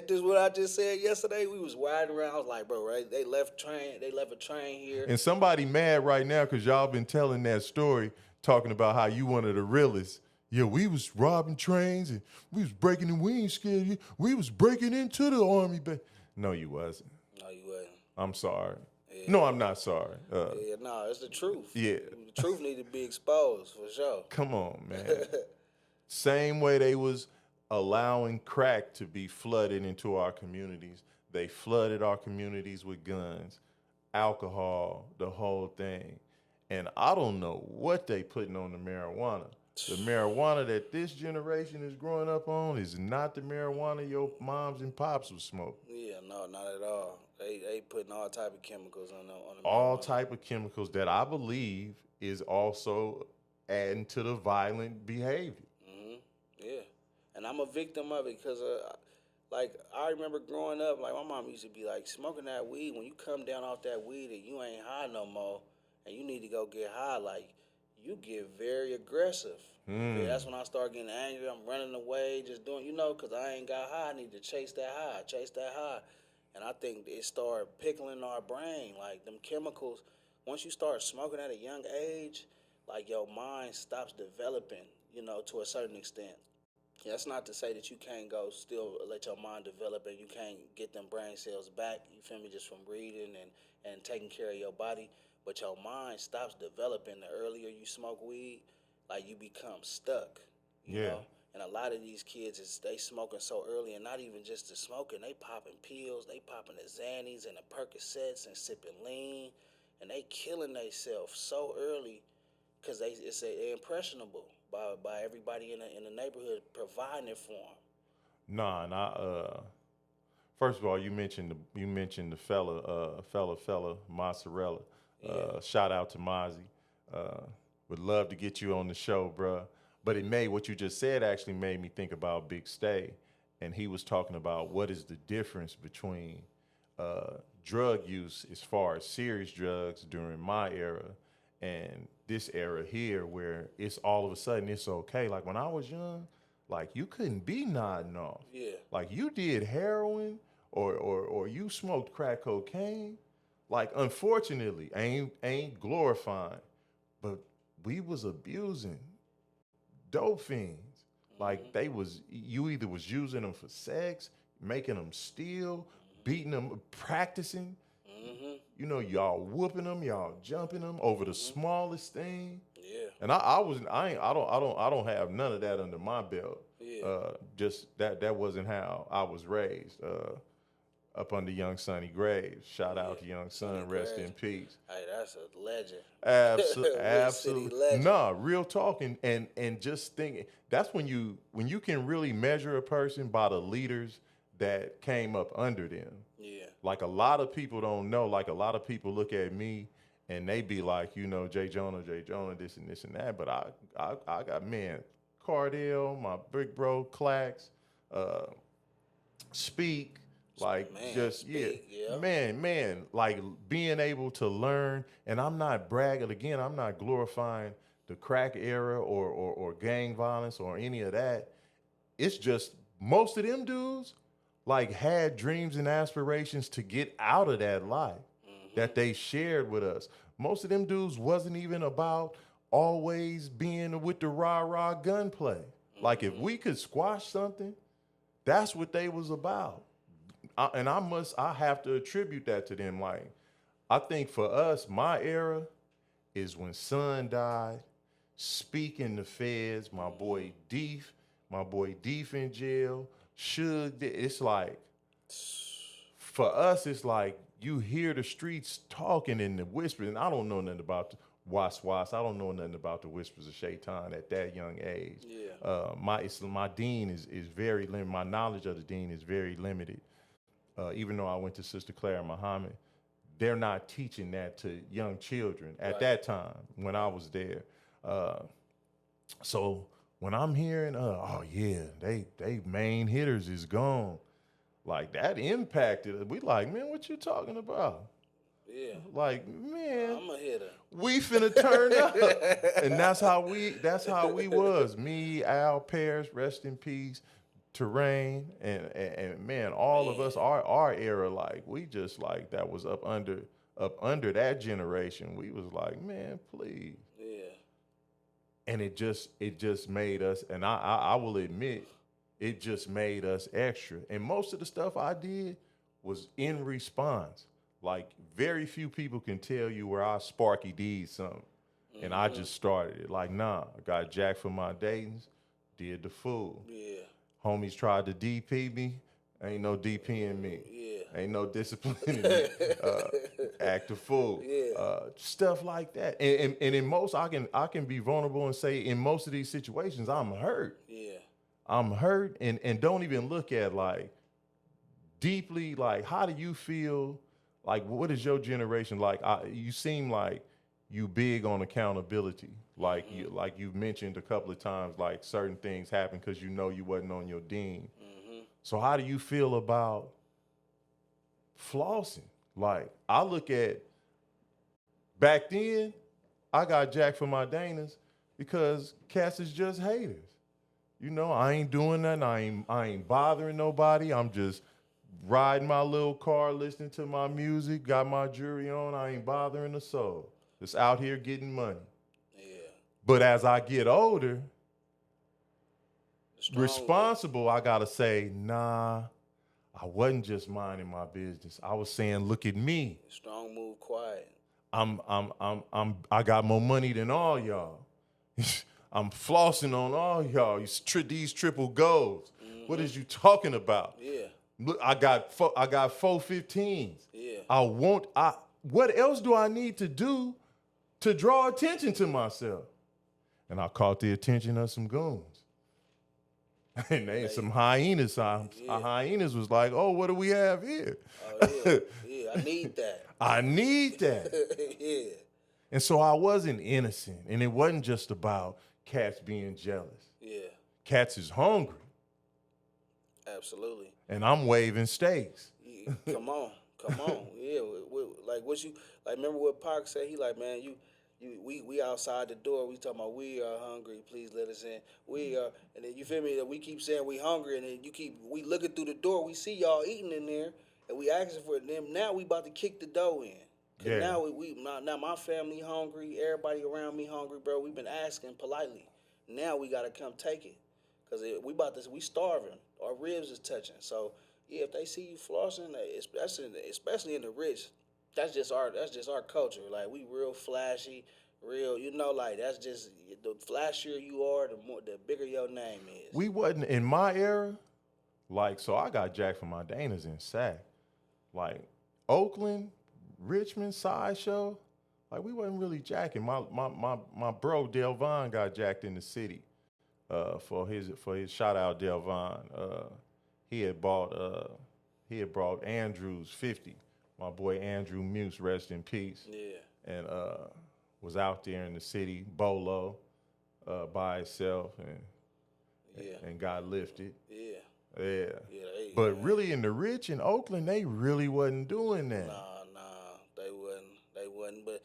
This is what I just said yesterday. We was riding around. I was like, bro, right? They left a train here. And somebody mad right now because y'all been telling that story, talking about how you one of the realest. Yeah, we was robbing trains and we was breaking and we ain't scared. We was breaking into the Army base. No, you wasn't. No, you wasn't. I'm sorry. Yeah. No, I'm not sorry. No, it's the truth. Yeah. The truth need to be exposed, for sure. Come on, man. Same way they was allowing crack to be flooded into our communities. They flooded our communities with guns, alcohol, the whole thing. And I don't know what they putting on the marijuana. The marijuana that this generation is growing up on is not the marijuana your moms and pops would smoke. Yeah, no, not at all. They putting all type of chemicals on the all marijuana. Type of chemicals that I believe is also adding to the violent behavior. Yeah, and I'm a victim of it because, like, I remember growing up, like, my mom used to be like, smoking that weed, when you come down off that weed and you ain't high no more and you need to go get high, like, you get very aggressive. Yeah, that's when I start getting angry. I'm running away, just doing, because I ain't got high. I need to chase that high. And I think it started pickling our brain, like, them chemicals. Once you start smoking at a young age, like, your mind stops developing, to a certain extent. That's not to say that you can't go still let your mind develop and you can't get them brain cells back, you feel me, just from reading and taking care of your body. But your mind stops developing the earlier you smoke weed, like you become stuck, you know? And a lot of these kids, they smoking so early, and not even just the smoking, they popping pills, they popping the Xannies and the Percocets and sipping lean, and they killing themselves so early because they're impressionable by everybody in the neighborhood providing it for them. Nah, and first of all, you mentioned the fella Mozzarella. Shout out to Mozzie. Would love to get you on the show, bruh. But what you just said actually made me think about Big Stay, and he was talking about what is the difference between drug use as far as serious drugs during my era and this era here where it's all of a sudden it's okay. Like when I was young, like you couldn't be nodding off. Yeah. Like you did heroin or you smoked crack cocaine. Like unfortunately, ain't glorifying, but we was abusing dope fiends. Like they was you either was using them for sex, making them steal, beating them, practicing. You know, y'all whooping them, y'all jumping them over the smallest thing. Yeah. And I don't have none of that under my belt. Yeah. Just that wasn't how I was raised. Up under young Sonny Graves. Shout out to young Son, Sonny rest Graves. in peace. Hey, that's a legend. Absolutely, Real city absolutely. legend. Nah, real talking and just thinking. That's when you can really measure a person by the leaders that came up under them. Yeah. Like a lot of people don't know. Like a lot of people look at me and they be like, you know, Jay Jonah, this and that. But I got man, Cardell, my big bro, Clax, Speak, like Man, just yeah, Speak, yeah. man, like being able to learn. And I'm not bragging again. I'm not glorifying the crack era or gang violence or any of that. It's just most of them dudes like had dreams and aspirations to get out of that life that they shared with us. Most of them dudes wasn't even about always being with the rah-rah gunplay. Like if we could squash something, that's what they was about. I have to attribute that to them. Like, I think for us, my era is when Son died, speaking the feds, my boy Deef in jail, Suge. It's like, for us, it's like you hear the streets talking in the whispers, and I don't know nothing about the was. I don't know nothing about the whispers of Shaitan at that young age. Yeah. My dean is very limited. My knowledge of the dean is very limited. Even though I went to Sister Clara Muhammad, they're not teaching that to young children at that time when I was there. So when I'm hearing, oh yeah, they main hitters is gone, like that impacted us. We like, man, what you talking about? Yeah. Like, man, I'm a hitter. we finna turn up. And that's how we was. Me, Al Paris, rest in peace, Terrain, and man, all of us, our era, like we just like that was up under that generation. We was like, man, please. Yeah. And it just made us, and I will admit, it just made us extra. And most of the stuff I did was in response. Like very few people can tell you where I Sparky D'd something. And I just started it. Like, nah, I got jacked for my Dayton's, did the fool. Yeah. Homies tried to DP me, ain't no DPing me. Yeah. Ain't no discipline in me. Act a fool. Yeah. Stuff like that. And in most, I can be vulnerable and say in most of these situations, I'm hurt. Yeah. I'm hurt and don't even look at like deeply, like how do you feel? Like what is your generation like? You seem like you big on accountability. Like you've mentioned a couple of times, like certain things happen because you know you wasn't on your dean. So how do you feel about flossing? Like I look at back then, I got jacked for my Danas because cats is just haters. You know, I ain't doing nothing. I ain't bothering nobody. I'm just riding my little car, listening to my music, got my jewelry on. I ain't bothering a soul. Just out here getting money. Yeah. But as I get older, Strong. responsible, I gotta say, nah, I wasn't just minding my business. I was saying, look at me. Strong move, quiet. I got more money than all y'all. I'm flossing on all y'all. These triple goals. What is you talking about? Yeah. Look, I got 415s. Yeah. What else do I need to do to draw attention to myself? And I caught the attention of some goons. And they some hyenas. Hyenas was like, oh, what do we have here? Oh yeah. Yeah. I need that. I need that. Yeah. And so I wasn't innocent. And it wasn't just about cats being jealous. Yeah. Cats is hungry. Absolutely. And I'm waving steaks. Come on. Yeah. Like what you like? Remember what Pac said? He like, man, we outside the door. We talking about we are hungry. Please let us in. We are, and then you feel me? That we keep saying we hungry, and then we looking through the door. We see y'all eating in there, and we asking for it. Then now we about to kick the dough in. Cause Yeah. now now my family hungry. Everybody around me hungry, bro. We've been asking politely. Now we gotta come take it, cause we starving. Our ribs is touching. So yeah, if they see you flossing, especially in the rich, that's just our culture. Like we real flashy, real. Like that's just the flashier you are, the bigger your name is. We wasn't in my era. Like, so I got jacked from my Danas in Sac. Like Oakland, Richmond, Sideshow. Like we wasn't really jacking. My bro Delvon got jacked in the city. For his shout out Delvon. He had brought Andrew's 50. My boy Andrew Muse, rest in peace. Yeah. And was out there in the city, Bolo, by itself, and got lifted. Yeah. Yeah. Yeah. But really, in the rich in Oakland, they really wasn't doing that. Nah, they wouldn't. They wouldn't. But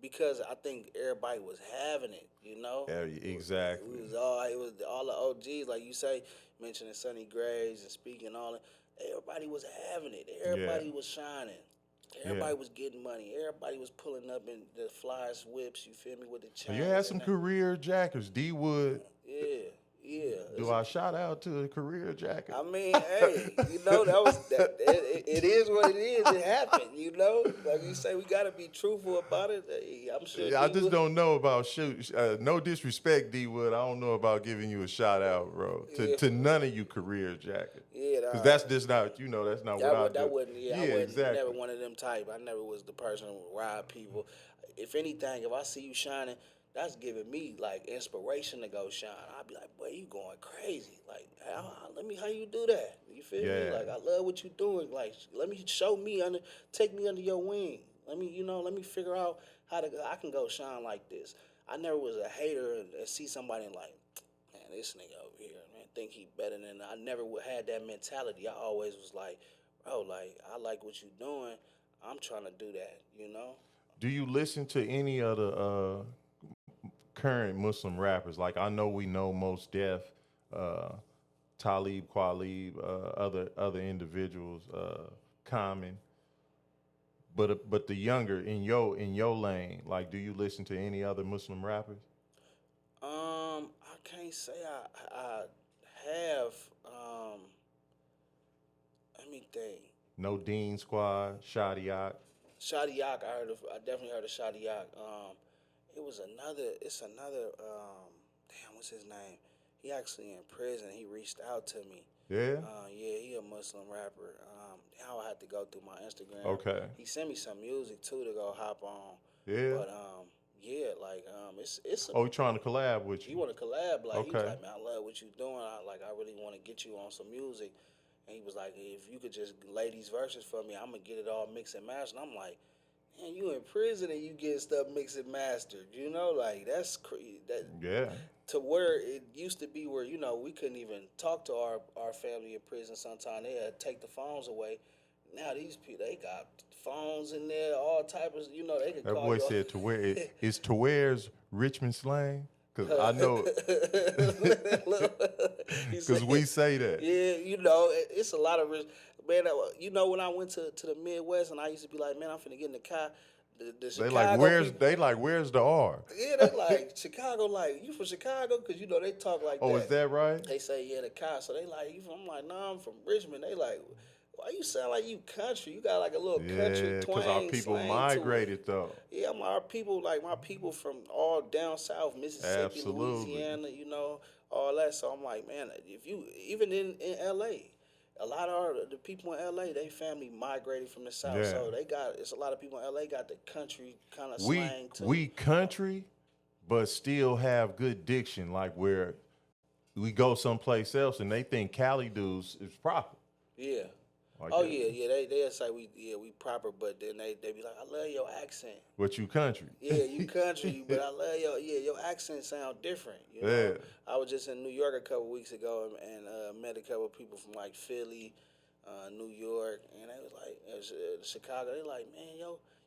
because I think everybody was having it, Yeah, exactly. It was all the OGs, like you say, mentioning Sonny Graves and speaking all that. Everybody was having it. Everybody was shining. Everybody was getting money. Everybody was pulling up in the flyest whips. You feel me, with the chains. You had some career jackers, D Wood. Yeah. Do I shout out to a career jacker? I mean, hey, it is what it is. It happened, Like you say, we got to be truthful about it. I'm sure. Yeah, I just don't know about no disrespect, D Wood. I don't know about giving you a shout out, bro. To none of you career jackers. Yeah, because that's just not. That's not what I do. That wasn't. Yeah, I wasn't exactly. never one of them type. I never was the person who would ride people. If anything, if I see you shining, that's giving me like inspiration to go shine. I'll be like, boy, you going crazy. Like, how you do that? You feel me? Like, I love what you doing. Like, let me take me under your wing. Let me figure out I can go shine like this. I never was a hater and see somebody and like, man, this nigga over here, man, think he better than. I never had that mentality. I always was like, bro, like, I like what you doing. I'm trying to do that, Do you listen to any of the current Muslim rappers? Like, I know we know Mos Def, Talib Kweli, other individuals, Common, but the younger in your lane, like, do you listen to any other Muslim rappers? I can't say I have. Let me think. No Dean Squad, Shadiak. Shadiak, I definitely heard of Shadiak. It's another, damn, what's his name? He actually in prison. He reached out to me. Yeah? He a Muslim rapper. Now I have to go through my Instagram. Okay. He sent me some music too to go hop on. Yeah? But it's. Oh, he trying to collab with He you? want to collab. Like, he was Okay. like, man, I love what you doing. I really want to get you on some music. And he was like, if you could just lay these verses for me, I'm gonna get it all mixed and mastered. And I'm like, man, you in prison and you getting stuff mixed and mastered. Like, that's crazy. Yeah. To where it used to be where, we couldn't even talk to our family in prison sometimes. They had to take the phones away. Now these people, they got phones in there, all type of, they can That call boy you. said to where is to where's Richmond slang? Because I know, because we say that. Yeah, it's a lot of risk. Man, when I went to the Midwest and I used to be like, man, I'm finna get in the car. The Chicago where's the R? Yeah, they like Chicago. Like, you from Chicago? Because they talk like that. Oh, is that right? They say the car. So they like, you from? I'm like, nah, I'm from Richmond. They like, why you sound like you country? You got like a little country twang. Because our people migrated though. Yeah, my people from all down south, Mississippi, Absolutely. Louisiana, all that. So I'm like, man, if you even in LA. A lot of the people in LA, they family migrated from the south, so it's a lot of people in LA got the country kind of slang too. We country, but still have good diction. Like, where we go someplace else and they think Cali dudes is proper. Yeah. Like Oh that. yeah. They'll say we proper, but then they be like, I love your accent. But you country. Yeah, you country, but I love your accent sound different. Yeah. I was just in New York a couple weeks ago and met a couple of people from like Philly, New York, and they was like Chicago. They like, man,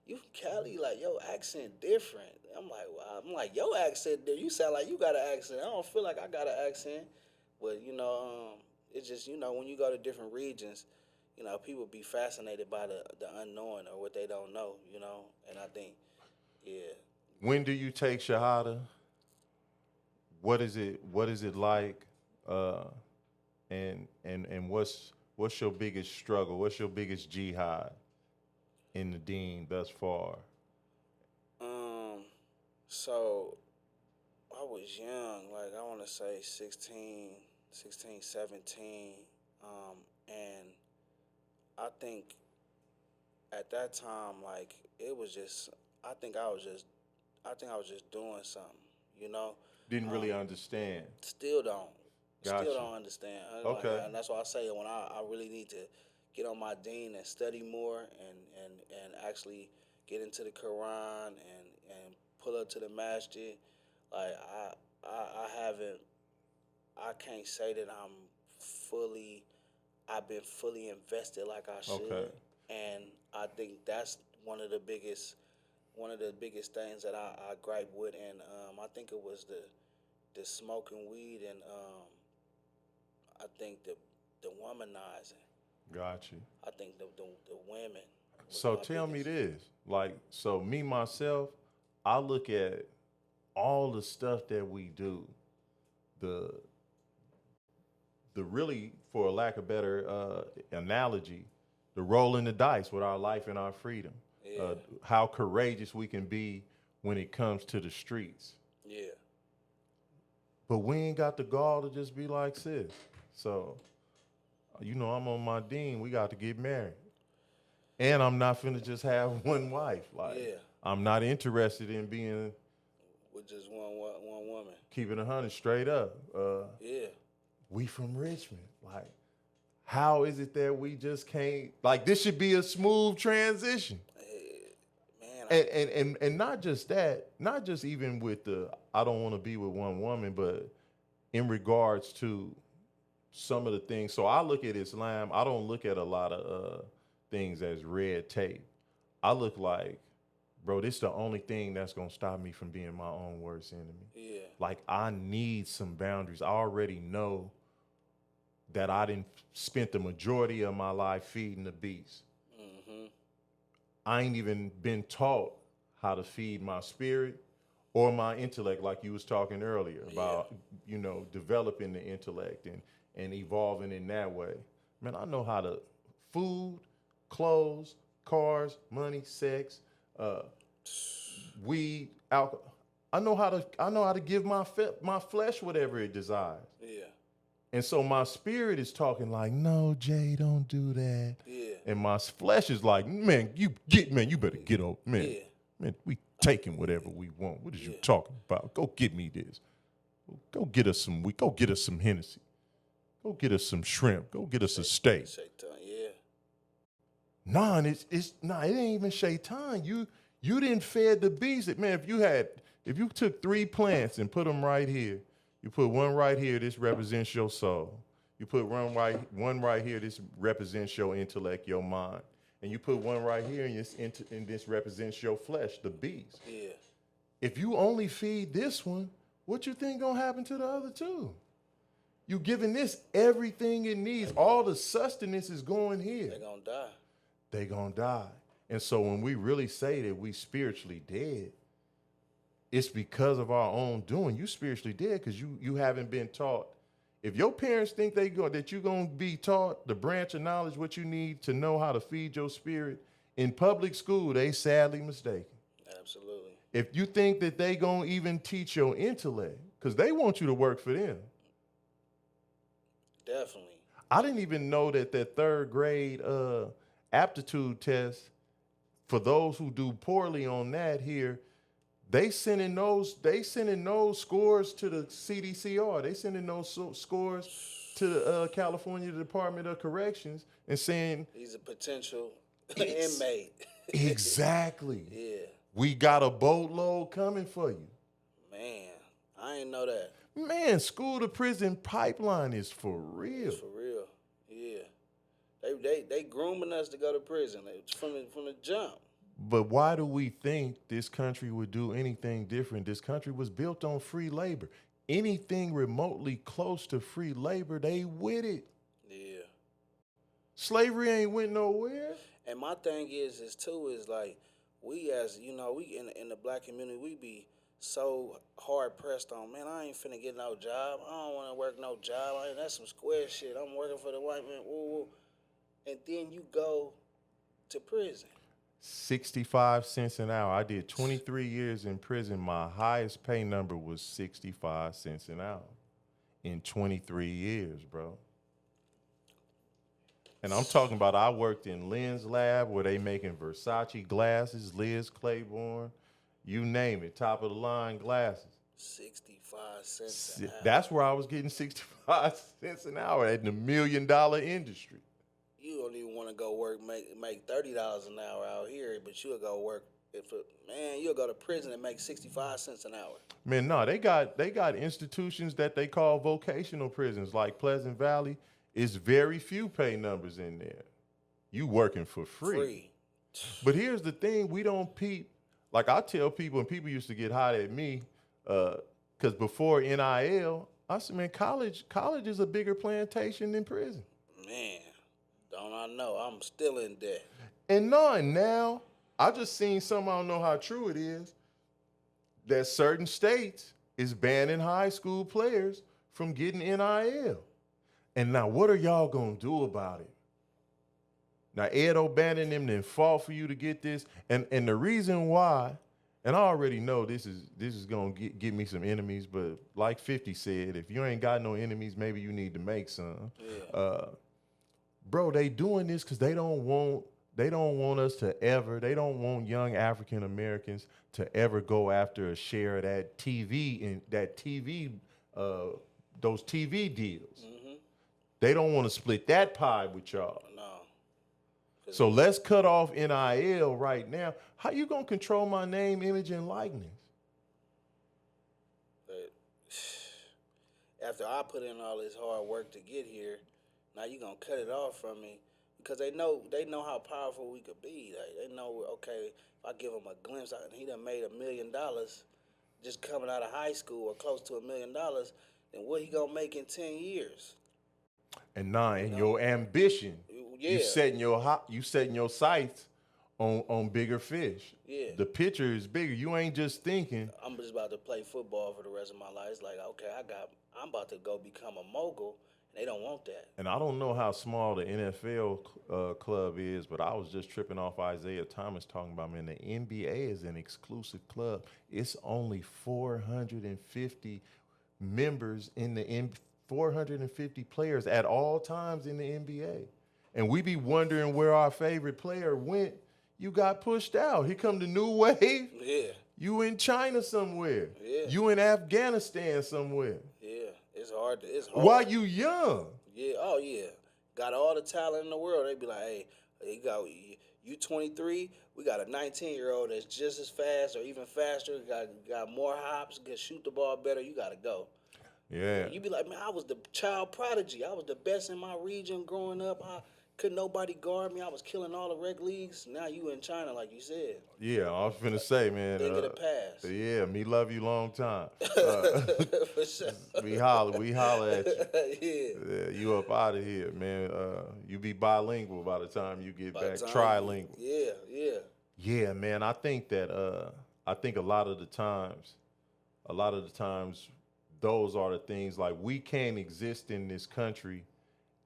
you from Cali? Like, your accent different. I'm like, your accent, you sound like you got an accent. I don't feel like I got an accent. But, it's just, when you go to different regions, people be fascinated by the unknown or what they don't know, And I think, yeah. When do you take Shahada? What is it? What is it like? Uh, and what's your biggest struggle? What's your biggest jihad in the Dean thus far? Um, so I was young, like I want to say 16, 17. And I think at that time, like it was just, I think I was just, I think I was just doing something, you know. Didn't Um, really understand. Still don't, still Gotcha. don't understand. Okay. And that's why I say when I really need to get on my Dean and study more and actually get into the Quran and pull up to the masjid. Like I haven't, I can't say that fully I've been fully invested like I should. Okay. And I think that's one of the biggest things that I gripe with. And I think it was the smoking weed and I think the womanizing. Got you. I think the women was So my tell me biggest. this, like, so me myself, I look at all the stuff that we do, the really, for a lack of better analogy, the rolling the dice with our life and our freedom, Yeah. how courageous we can be when it comes to the streets. Yeah. But we ain't got the gall to just be like sis. So, I'm on my Dean. We got to get married. And I'm not finna just have one wife. Like, Yeah. I'm not interested in being With just one woman. keeping 100 straight up. Yeah. We from Richmond. Like, how is it that we just can't? Like, this should be a smooth transition. Man, And not just that, not just even with the I don't want to be with one woman, but in regards to some of the things. So I look at Islam. I don't look at a lot of things as red tape. I look like, bro, this is the only thing that's gonna stop me from being my own worst enemy. yeah. Like, I need some boundaries. I already know that I didn't spent the majority of my life feeding the beast. Mm-hmm. I ain't even been taught how to feed my spirit or my intellect, like you was talking earlier about, developing the intellect and evolving in that way. Man, I know how to food, clothes, cars, money, sex, weed, alcohol. I know how to give my flesh whatever it desires. Yeah. And so my spirit is talking like, no, Jay, don't do that. Yeah. And my flesh is like, man, you better get over, man. Yeah. Man, we taking whatever we want. What is you Yeah. talking about? Go get me this. Go get us some Go get us some Hennessy. Go get us some shrimp. Go get us a steak. Shaitan, yeah. Nah, and it ain't even shaitan. You didn't fed the beast. Man, if you took 3 plants and put them right here, you put one right here, this represents your soul. You put one right here, this represents your intellect, your mind. And you put one right here, and this represents your flesh, the beast. Yeah. If you only feed this one, what you think gonna happen to the other two? You giving this everything it needs. All the sustenance is going here. They're gonna die. They gonna die. And so when we really say that we spiritually dead, it's because of our own doing. You spiritually dead because you haven't been taught. If your parents think that you're gonna be taught the branch of knowledge what you need to know how to feed your spirit in public school, they sadly mistaken. Absolutely. If you think that they gonna even teach your intellect, because they want you to work for them. Definitely. I didn't even know that 3rd grade aptitude test, for those who do poorly on that here, they sending those scores to the CDCR. They sending those scores to the California Department of Corrections and saying He's a potential inmate. exactly. Yeah. We got a boatload coming for you. Man, I ain't know that. Man, school to prison pipeline is for real. For real. Yeah. They grooming us to go to prison from the jump. But why do we think this country would do anything different? This country was built on free labor. Anything remotely close to free labor, they with it. Yeah. Slavery ain't went nowhere. And my thing is too is like we as we in the black community we be so hard pressed on, man. I ain't finna get no job. I don't want to work no job. That's some square shit. I'm working for the white man. Woo, woo. And then you go to prison. 65 cents an hour. I did 23 years in prison. My highest pay number was 65 cents an hour in 23 years, bro. And I'm talking about I worked in Lynn's lab where they making Versace glasses, Liz Claiborne, you name it, top of the line glasses. 65 cents an hour. That's where I was getting 65 cents an hour in the $1 million industry. You don't even want to go work, make $30 an hour out here, but you'll go work. You'll go to prison and make 65 cents an hour. Man, no, they got institutions that they call vocational prisons, like Pleasant Valley. It's very few pay numbers in there. You working for free. But here's the thing, we don't peep. Like I tell people, and people used to get hot at me, because before NIL, I said, man, college is a bigger plantation than prison. Man, don't I know? I'm still in debt. And now, I just seen something, I don't know how true it is, that certain states is banning high school players from getting NIL. And now what are y'all gonna do about it? Now Ed O'Bannon them then fought for you to get this. And the reason why, and I already know this is gonna get me some enemies, but like 50 said, if you ain't got no enemies, maybe you need to make some. Yeah. Bro, they doing this because they don't want us to ever, they don't want young African Americans to ever go after a share of that TV and those TV deals. Mm-hmm. They don't want to split that pie with y'all. No. So let's cut off NIL right now. How you gonna control my name, image, and likeness? But after I put in all this hard work to get here, now you gonna cut it off from me because they know how powerful we could be. Like, they know, okay, if I give him a glimpse, and he done made $1 million just coming out of high school or close to $1 million, then what he gonna make in 10 years? And your ambition, yeah. you setting your sights on bigger fish. Yeah. The picture is bigger. You ain't just thinking, I'm just about to play football for the rest of my life. It's like, okay, I'm about to go become a mogul, and they don't want that. And I don't know how small the NFL club is, but I was just tripping off Isaiah Thomas talking about, man, the NBA is an exclusive club. It's only 450 members in the NBA. 450 players at all times in the NBA. And we be wondering where our favorite player went. You got pushed out. Here come the new wave. Yeah. You in China somewhere. Yeah. You in Afghanistan somewhere. Yeah. It's hard. While you young. Yeah. Oh, yeah. Got all the talent in the world. They be like, hey, you 23, we got a 19-year-old that's just as fast or even faster, got more hops, can shoot the ball better. You got to go. Yeah. You be like, man, I was the child prodigy. I was the best in my region growing up. Couldn't nobody guard me. I was killing all the rec leagues. Now you in China, like you said. Yeah, I was finna say, man. They get a pass. Yeah, me love you long time. For sure. We holler at you. Yeah. You up out of here, man. You be bilingual by the time you get back. Trilingual. Yeah. Yeah, man. I think that I think a lot of the times, those are the things, like, we can't exist in this country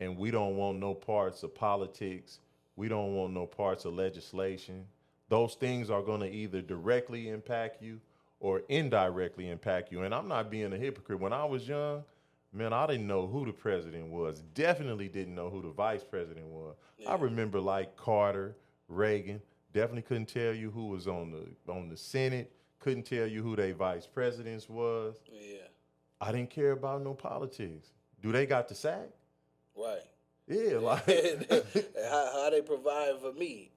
and we don't want no parts of politics. We don't want no parts of legislation. Those things are going to either directly impact you or indirectly impact you. And I'm not being a hypocrite. When I was young, man, I didn't know who the president was. Definitely didn't know who the vice president was. Yeah. I remember like Carter, Reagan. Definitely couldn't tell you who was on the Senate. Couldn't tell you who their vice presidents was. Yeah. I didn't care about no politics. Do they got the sack? Right. Yeah, like how they provide for me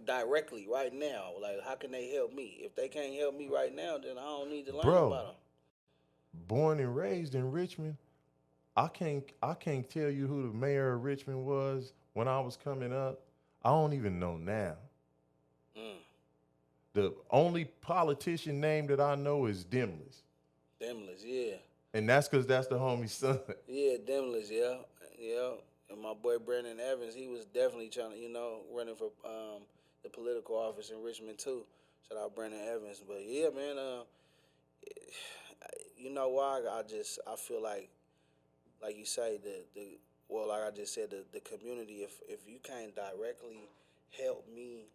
directly right now. Like, how can they help me? If they can't help me right now, then I don't need to learn about them. Born and raised in Richmond, I can't tell you who the mayor of Richmond was when I was coming up. I don't even know now. The only politician name that I know is Dimless. Demless, yeah. And that's because that's the homie's son. Yeah, Demless, yeah. Yeah. And my boy Brandon Evans, he was definitely trying to, running for the political office in Richmond too. Shout out Brandon Evans. But yeah, man, you know why? I feel like you say, like I just said, the community, if you can't directly help me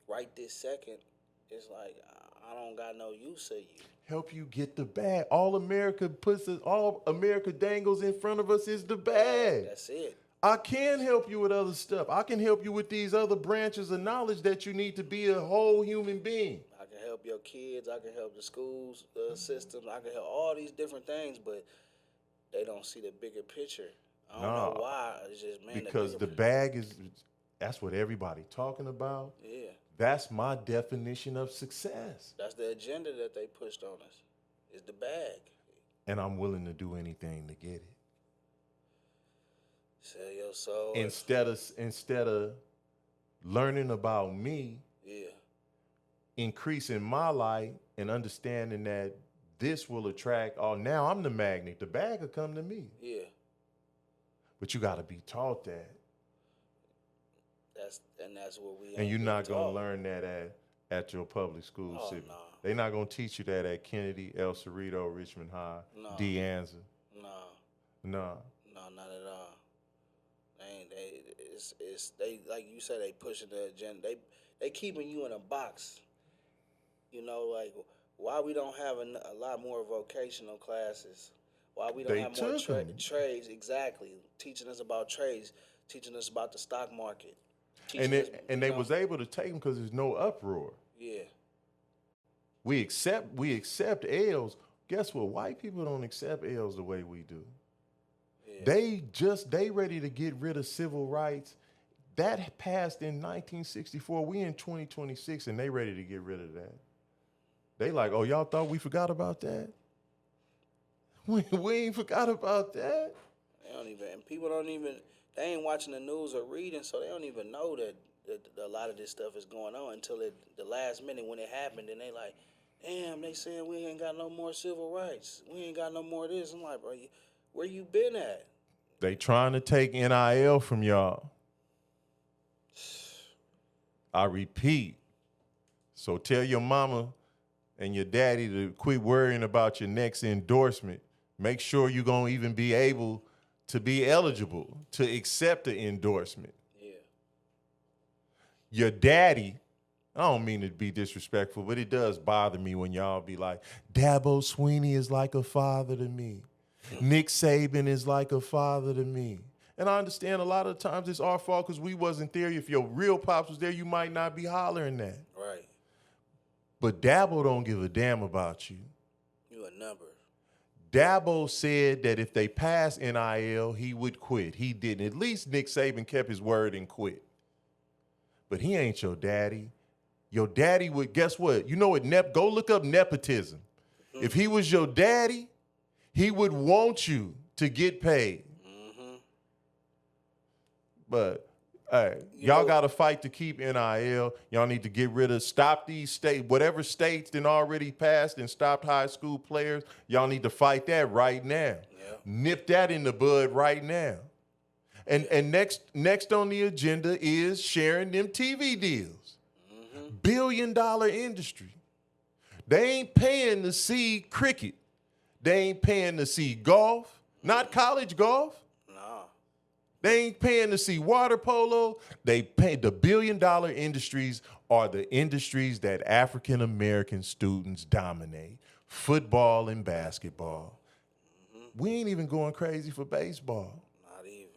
right this second, it's like I don't got no use of you. Help you get the bag. All America dangles in front of us is the bag. That's it. I can help you with other stuff. I can help you with these other branches of knowledge that you need to be a whole human being. I can help your kids. I can help the schools systems. I can help all these different things, but they don't see the bigger picture. I don't know why. It's just, man, because the bag is, that's what everybody talking about. Yeah. That's my definition of success. That's the agenda that they pushed on us. Is the bag. And I'm willing to do anything to get it. Sell your soul. Instead of learning about me, yeah, increasing my light and understanding that this will attract all. Now I'm the magnet. The bag will come to me. Yeah. But you got to be taught that. That's what we. And you're not gonna learn that at your public school. Oh, city. no. They're not gonna teach you that at Kennedy, El Cerrito, Richmond High, No. De Anza. No. No. No, not at all. They like you said, they pushing the agenda. They keeping you in a box. Like why we don't have a lot more vocational classes? Why we don't have more trades? Exactly, teaching us about trades, teaching us about the stock market. And they was able to take them because there's no uproar. Yeah. We accept L's. Guess what? White people don't accept L's the way we do. Yeah. They ready to get rid of civil rights. That passed in 1964. We in 2026 and they ready to get rid of that. They like, oh, y'all thought we forgot about that? We ain't forgot about that. People don't even, they ain't watching the news or reading, so they don't even know that a lot of this stuff is going on until the last minute when it happened, and they like, damn, they saying we ain't got no more civil rights. We ain't got no more of this. I'm like, bro, where you been at? They trying to take NIL from y'all. I repeat. So tell your mama and your daddy to quit worrying about your next endorsement. Make sure you're going to even be able to be eligible to accept the endorsement. Yeah. Your daddy, I don't mean to be disrespectful, but it does bother me when y'all be like, Dabo Swinney is like a father to me. Nick Saban is like a father to me. And I understand a lot of times it's our fault because we wasn't there. If your real pops was there, you might not be hollering that. Right. But Dabo don't give a damn about you. You a number. Dabo said that if they passed NIL, he would quit. He didn't. At least Nick Saban kept his word and quit. But he ain't your daddy. Your daddy would, guess what? You know what? Go look up nepotism. Mm-hmm. If he was your daddy, he would want you to get paid. Mm-hmm. But hey, y'all got to fight to keep NIL. Y'all need to get rid of, stop these states, whatever states then already passed and stopped high school players. Y'all need to fight that right now. Yeah. Nip that in the bud right now. And next on the agenda is sharing them TV deals. Mm-hmm. $1 billion industry. They ain't paying to see cricket. They ain't paying to see golf, not college golf. No. They ain't paying to see water polo. They pay. The $1 billion industries are the industries that African American students dominate. Football and basketball. Mm-hmm. We ain't even going crazy for baseball. Not even.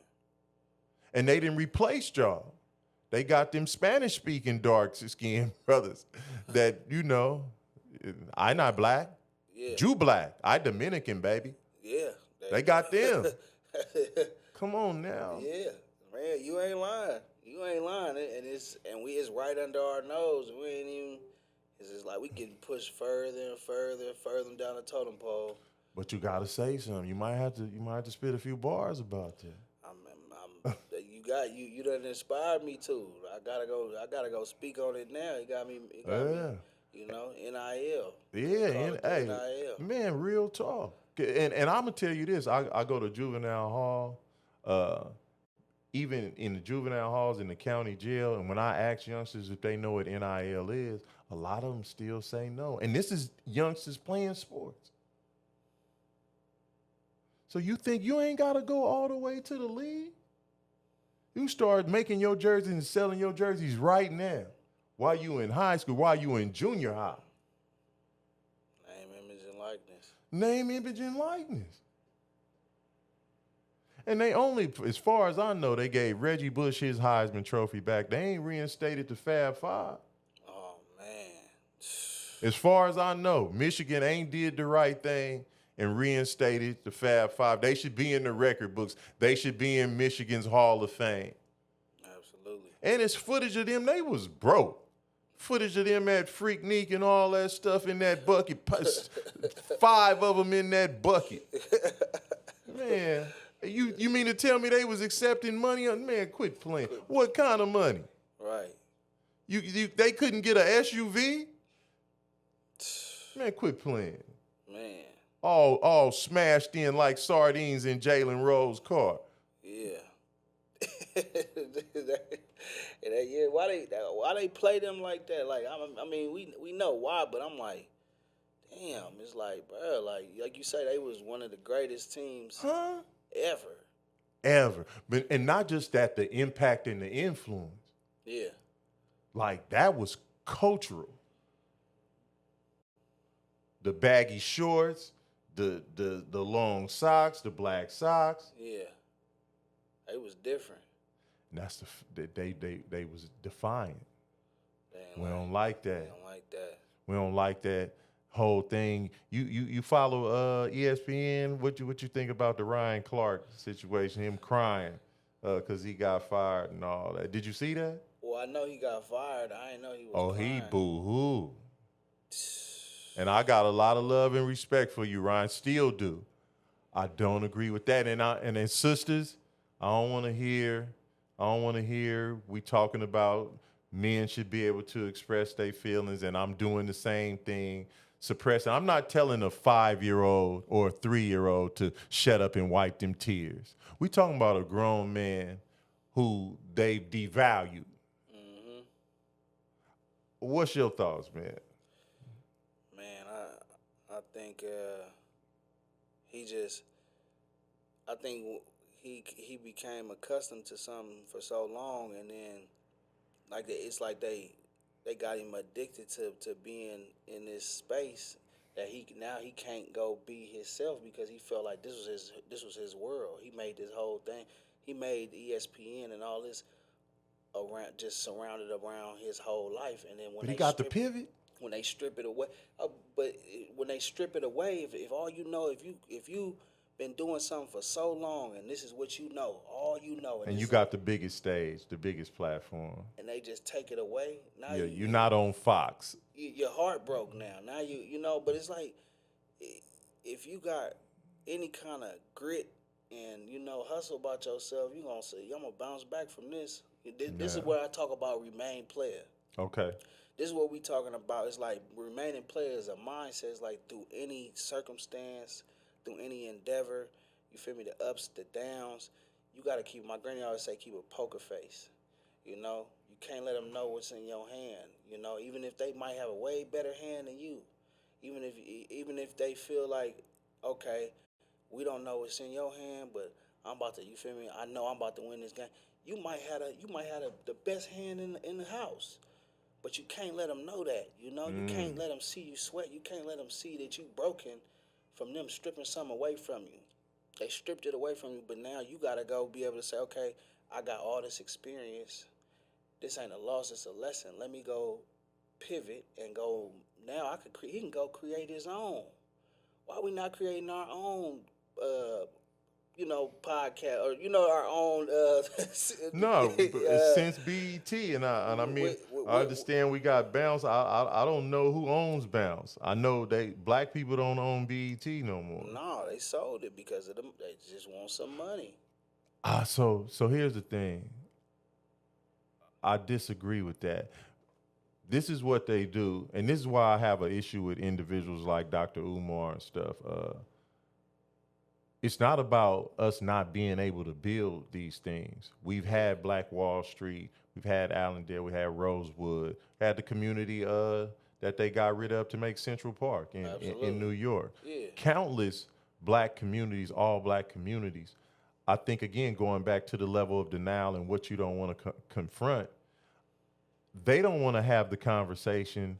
And they didn't replace y'all. They got them Spanish-speaking dark-skinned brothers that, I not black. Yeah. Jew black. I Dominican, baby. Yeah. They got them. Come on now. Yeah. Man, you ain't lying. You ain't lying. It's right under our nose. We ain't even, it's just like we getting pushed further and further down the totem pole. But you gotta say something. You might have to spit a few bars about that. You done inspired me to. I gotta go speak on it now. You got me You know, NIL. They Yeah, call and it the hey, NIL. man, real talk. And I'm gonna tell you this: I go to juvenile hall, uh, even in the juvenile halls in the county jail, and when I ask youngsters if they know what NIL is, a lot of them still say no. And this is youngsters playing sports. So you think you ain't gotta go all the way to the league? You start making your jerseys and selling your jerseys right now, while you in high school, while you in junior high. Name, image, and likeness. Name, image, and likeness. And they only, as far as I know, they gave Reggie Bush his Heisman Trophy back. They ain't reinstated the Fab Five. Oh man. As far as I know, Michigan ain't did the right thing and reinstated the Fab Five. They should be in the record books. They should be in Michigan's Hall of Fame. Absolutely. And it's footage of them. They was broke. Footage of them at Freaknik and all that stuff in that bucket. 5 of them in that bucket. Man, you mean to tell me they was accepting money? Man, quit playing. What kind of money? Right. They couldn't get a SUV? Man, quit playing. Man. All smashed in like sardines in Jalen Rose's car. Yeah. Yeah, why they play them like that? Like I mean, we know why, but I'm like, damn, it's like, bro, like you say, they was one of the greatest teams ever. Ever. But and not just that, the impact and the influence. Yeah. Like that was cultural. The baggy shorts, the long socks, the black socks. Yeah. It was different. And that's they was defiant. We They don't like that. don't like that. We don't like that whole thing. You follow ESPN. What you think about the Ryan Clark situation? Him crying because he got fired and all that. Did you see that? Well, I know he got fired. I didn't know he was. Oh, crying. he boo-hoo. And I got a lot of love and respect for you, Ryan. Still do. I don't agree with that. And then sisters, I don't want to hear we talking about men should be able to express their feelings, and I'm doing the same thing, suppressing. I'm not telling a 5-year-old or a 3-year-old to shut up and wipe them tears. We talking about a grown man who they've devalued. Mm-hmm. What's your thoughts, man? Man, I think he just I think he became accustomed to something for so long, and then it's like they got him addicted to being in this space that he can't go be himself because he felt like this was his world. He made this whole thing. He made ESPN and all this around just surrounded around his whole life, and then when But he got the pivot. when they strip it away. When they strip it away, if all you know, if you been doing something for so long and this is what you know, all you know, And you got the biggest stage, the biggest platform. and they just take it away. Now Yeah, you're not on Fox. your heart broke now. Now you know, but it's like if you got any kind of grit and hustle about yourself, you gonna say, I'm gonna bounce back from this. This is where I talk about remain player. Okay. This is what we talking about. It's like remaining player is a mindset. It's like through any circumstance, through any endeavor, you feel me, the ups, the downs, you got to keep, my granny always say, keep a poker face. You can't let them know what's in your hand. Even if they might have a way better hand than you, even if they feel like, okay, we don't know what's in your hand, but I'm about to, you feel me, I know I'm about to win this game. You might have the best hand in the house. But you can't let them know that, You can't let them see you sweat. You can't let them see that you broken from them stripping something away from you. They stripped it away from you, but now you got to go be able to say, okay, I got all this experience. This ain't a loss, it's a lesson. Let me go pivot and go, now he can go create his own. Why are we not creating our own podcast or our own. No, since BET, and I mean, I understand we got Bounce. I don't know who owns Bounce. I know black people don't own BET no more. No, they sold it because of them. They just want some money. So here's the thing. I disagree with that. this is what they do, and this is why I have an issue with individuals like Dr. Umar and stuff. It's not about us not being able to build these things. We've had Black Wall Street, we've had Allendale, we had Rosewood, had the community that they got rid of to make Central Park in New York. Yeah. Countless black communities, all black communities. I think, again, going back to the level of denial and what you don't want to confront, they don't want to have the conversation.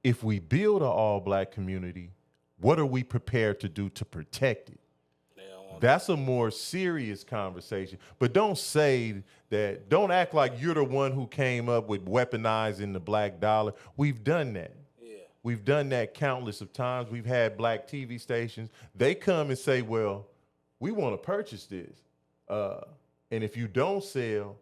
If we build an all black community, what are we prepared to do to protect it? That's a more serious conversation. But don't say that, don't act like you're the one who came up with weaponizing the black dollar. We've done that. Yeah. We've done that countless of times. We've had black TV stations. They come and say, well, we want to purchase this. And if you don't sell,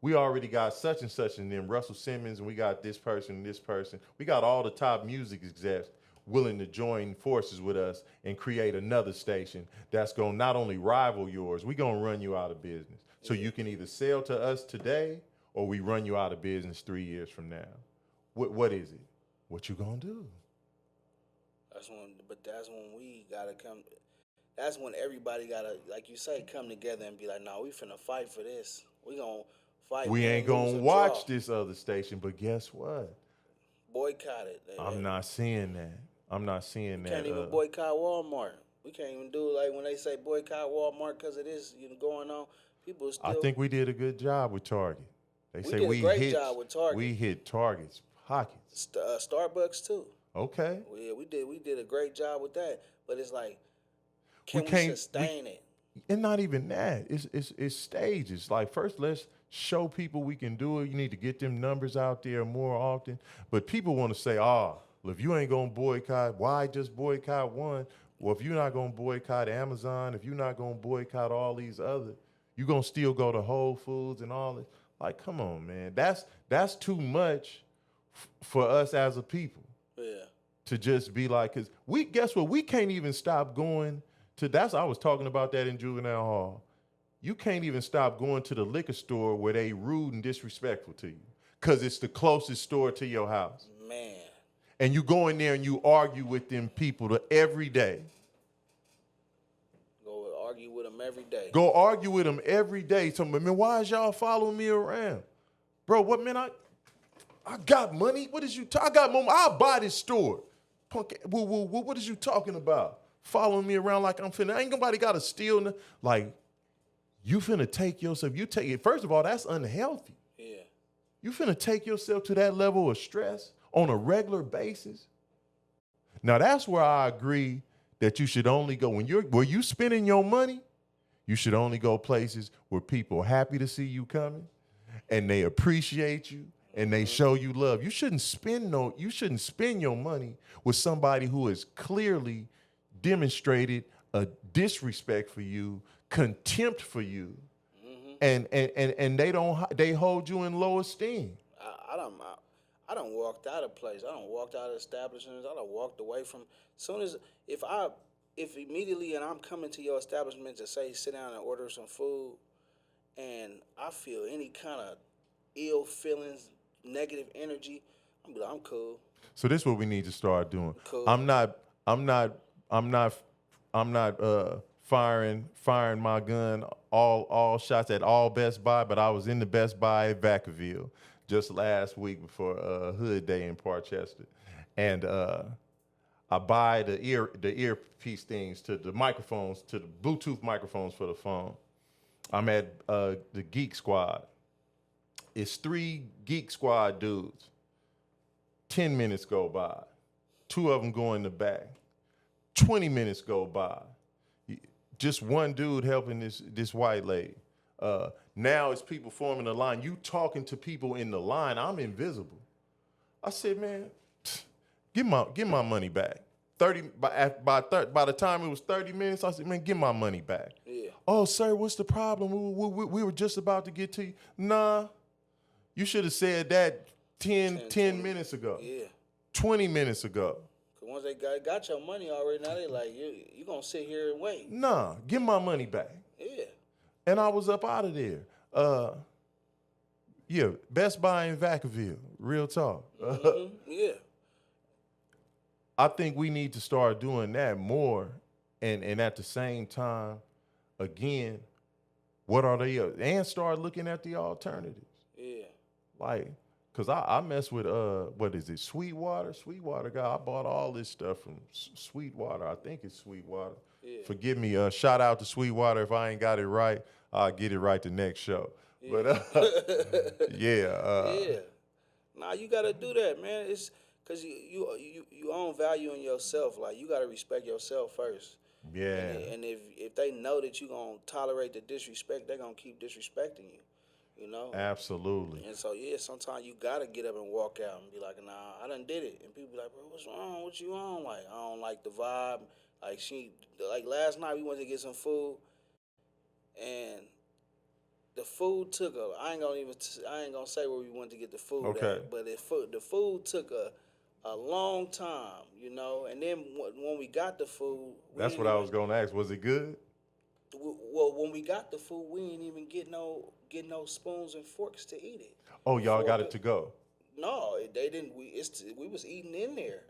we already got such and such, and then Russell Simmons, and we got this person and this person. We got all the top music execs willing to join forces with us and create another station that's going to not only rival yours, we're going to run you out of business. So you can either sell to us today or we run you out of business 3 years from now. What is it? What you going to do? That's when we got to come. That's when everybody got to, like you say, come together and be like, no, we finna fight for this. We going to fight. We ain't going to watch this other station, but guess what? Boycott it. I'm not seeing that. I'm not seeing that. Can't even boycott Walmart. We can't even do like when they say boycott Walmart because of this going on. People still. I think we did a good job with Target. They say did a great job with Target. We hit Target's pockets. Starbucks too. Okay. Yeah, we did a great job with that. But it's like, can we sustain it? And not even that. It's stages. Like, first, let's show people we can do it. You need to get them numbers out there more often. But people want to say, well, if you ain't going to boycott, why just boycott one? Well, if you're not going to boycott Amazon, if you're not going to boycott all these other, you're going to still go to Whole Foods and all this. Like, come on, man. That's too much for us as a people. Yeah. To just be like, because guess what? We can't even stop going to, I was talking about that in juvenile hall. You can't even stop going to the liquor store where they rude and disrespectful to you because it's the closest store to your house. Man. And you go in there and you argue with them people every day. Go argue with them every day. Go argue with them every day. So, man, why is y'all following me around? Bro, what, man, I got money. What is you I got money. I'll buy this store. Punk, what is you talking about? Following me around like I'm finna, ain't nobody got to steal. Like, you finna take yourself, you take it. First of all, that's unhealthy. Yeah. You finna take yourself to that level of stress on a regular basis. Now, that's where I agree that you should only go, where you spending your money, you should only go places where people are happy to see you coming and they appreciate you and they show you love. You shouldn't spend your money with somebody who has clearly demonstrated a disrespect for you, contempt for you, and they hold you in low esteem. I done walked out of place. I done walked out of establishments. I done walked away from. Soon as if immediately and I'm coming to your establishment to say sit down and order some food, and I feel any kind of ill feelings, negative energy, I'm cool. So this is what we need to start doing. Cool. I'm not firing my gun all shots at all Best Buy, but I was in the Best Buy at Vacaville just last week before Hood Day in Parchester, and I buy the earpiece things to the microphones, to the Bluetooth microphones for the phone. I'm at the Geek Squad. It's 3 Geek Squad dudes. 10 minutes go by. 2 of them go in the back. 20 minutes go by. Just one dude helping this white lady. Now it's people forming a line. You talking to people in the line. I'm invisible. I said, man, give my money back. By the time it was 30 minutes, I said, man, give my money back. Yeah. Oh, sir, what's the problem? We were just about to get to you. Nah, you should have said that 10 minutes ago. Yeah. 20 minutes ago. Because once they got your money already, now they like, you going to sit here and wait. Nah, give my money back. Yeah. And I was up out of there. Yeah, Best Buy in Vacaville. Real talk. Yeah. I think we need to start doing that more, and at the same time, again, what are they? And start looking at the alternatives. Yeah. Like, cause I mess with what is it? Sweetwater. Sweetwater guy. I bought all this stuff from Sweetwater. I think it's Sweetwater. Yeah. Forgive me. Shout out to Sweetwater if I ain't got it right. I'll get it right the next show. Yeah. But yeah. Yeah. Nah, you gotta do that, man. It's cause you own value in yourself. Like you gotta respect yourself first. Yeah. And if they know that you gonna tolerate the disrespect, they gonna keep disrespecting you. You know. Absolutely. And so yeah, sometimes you gotta get up and walk out and be like, nah, I done did it. And people be like, bro, what's wrong? What you on? Like I don't like the vibe. Like last night we went to get some food and the food took a. I ain't gonna say where we went to get the food Okay. at, but the food took a long time, you know. And then when we got the food, That's what I was gonna ask. Was it good? Well, when we got the food, we didn't even get no spoons and forks to eat it. Oh, y'all got it to go. No, they didn't. We was eating in there.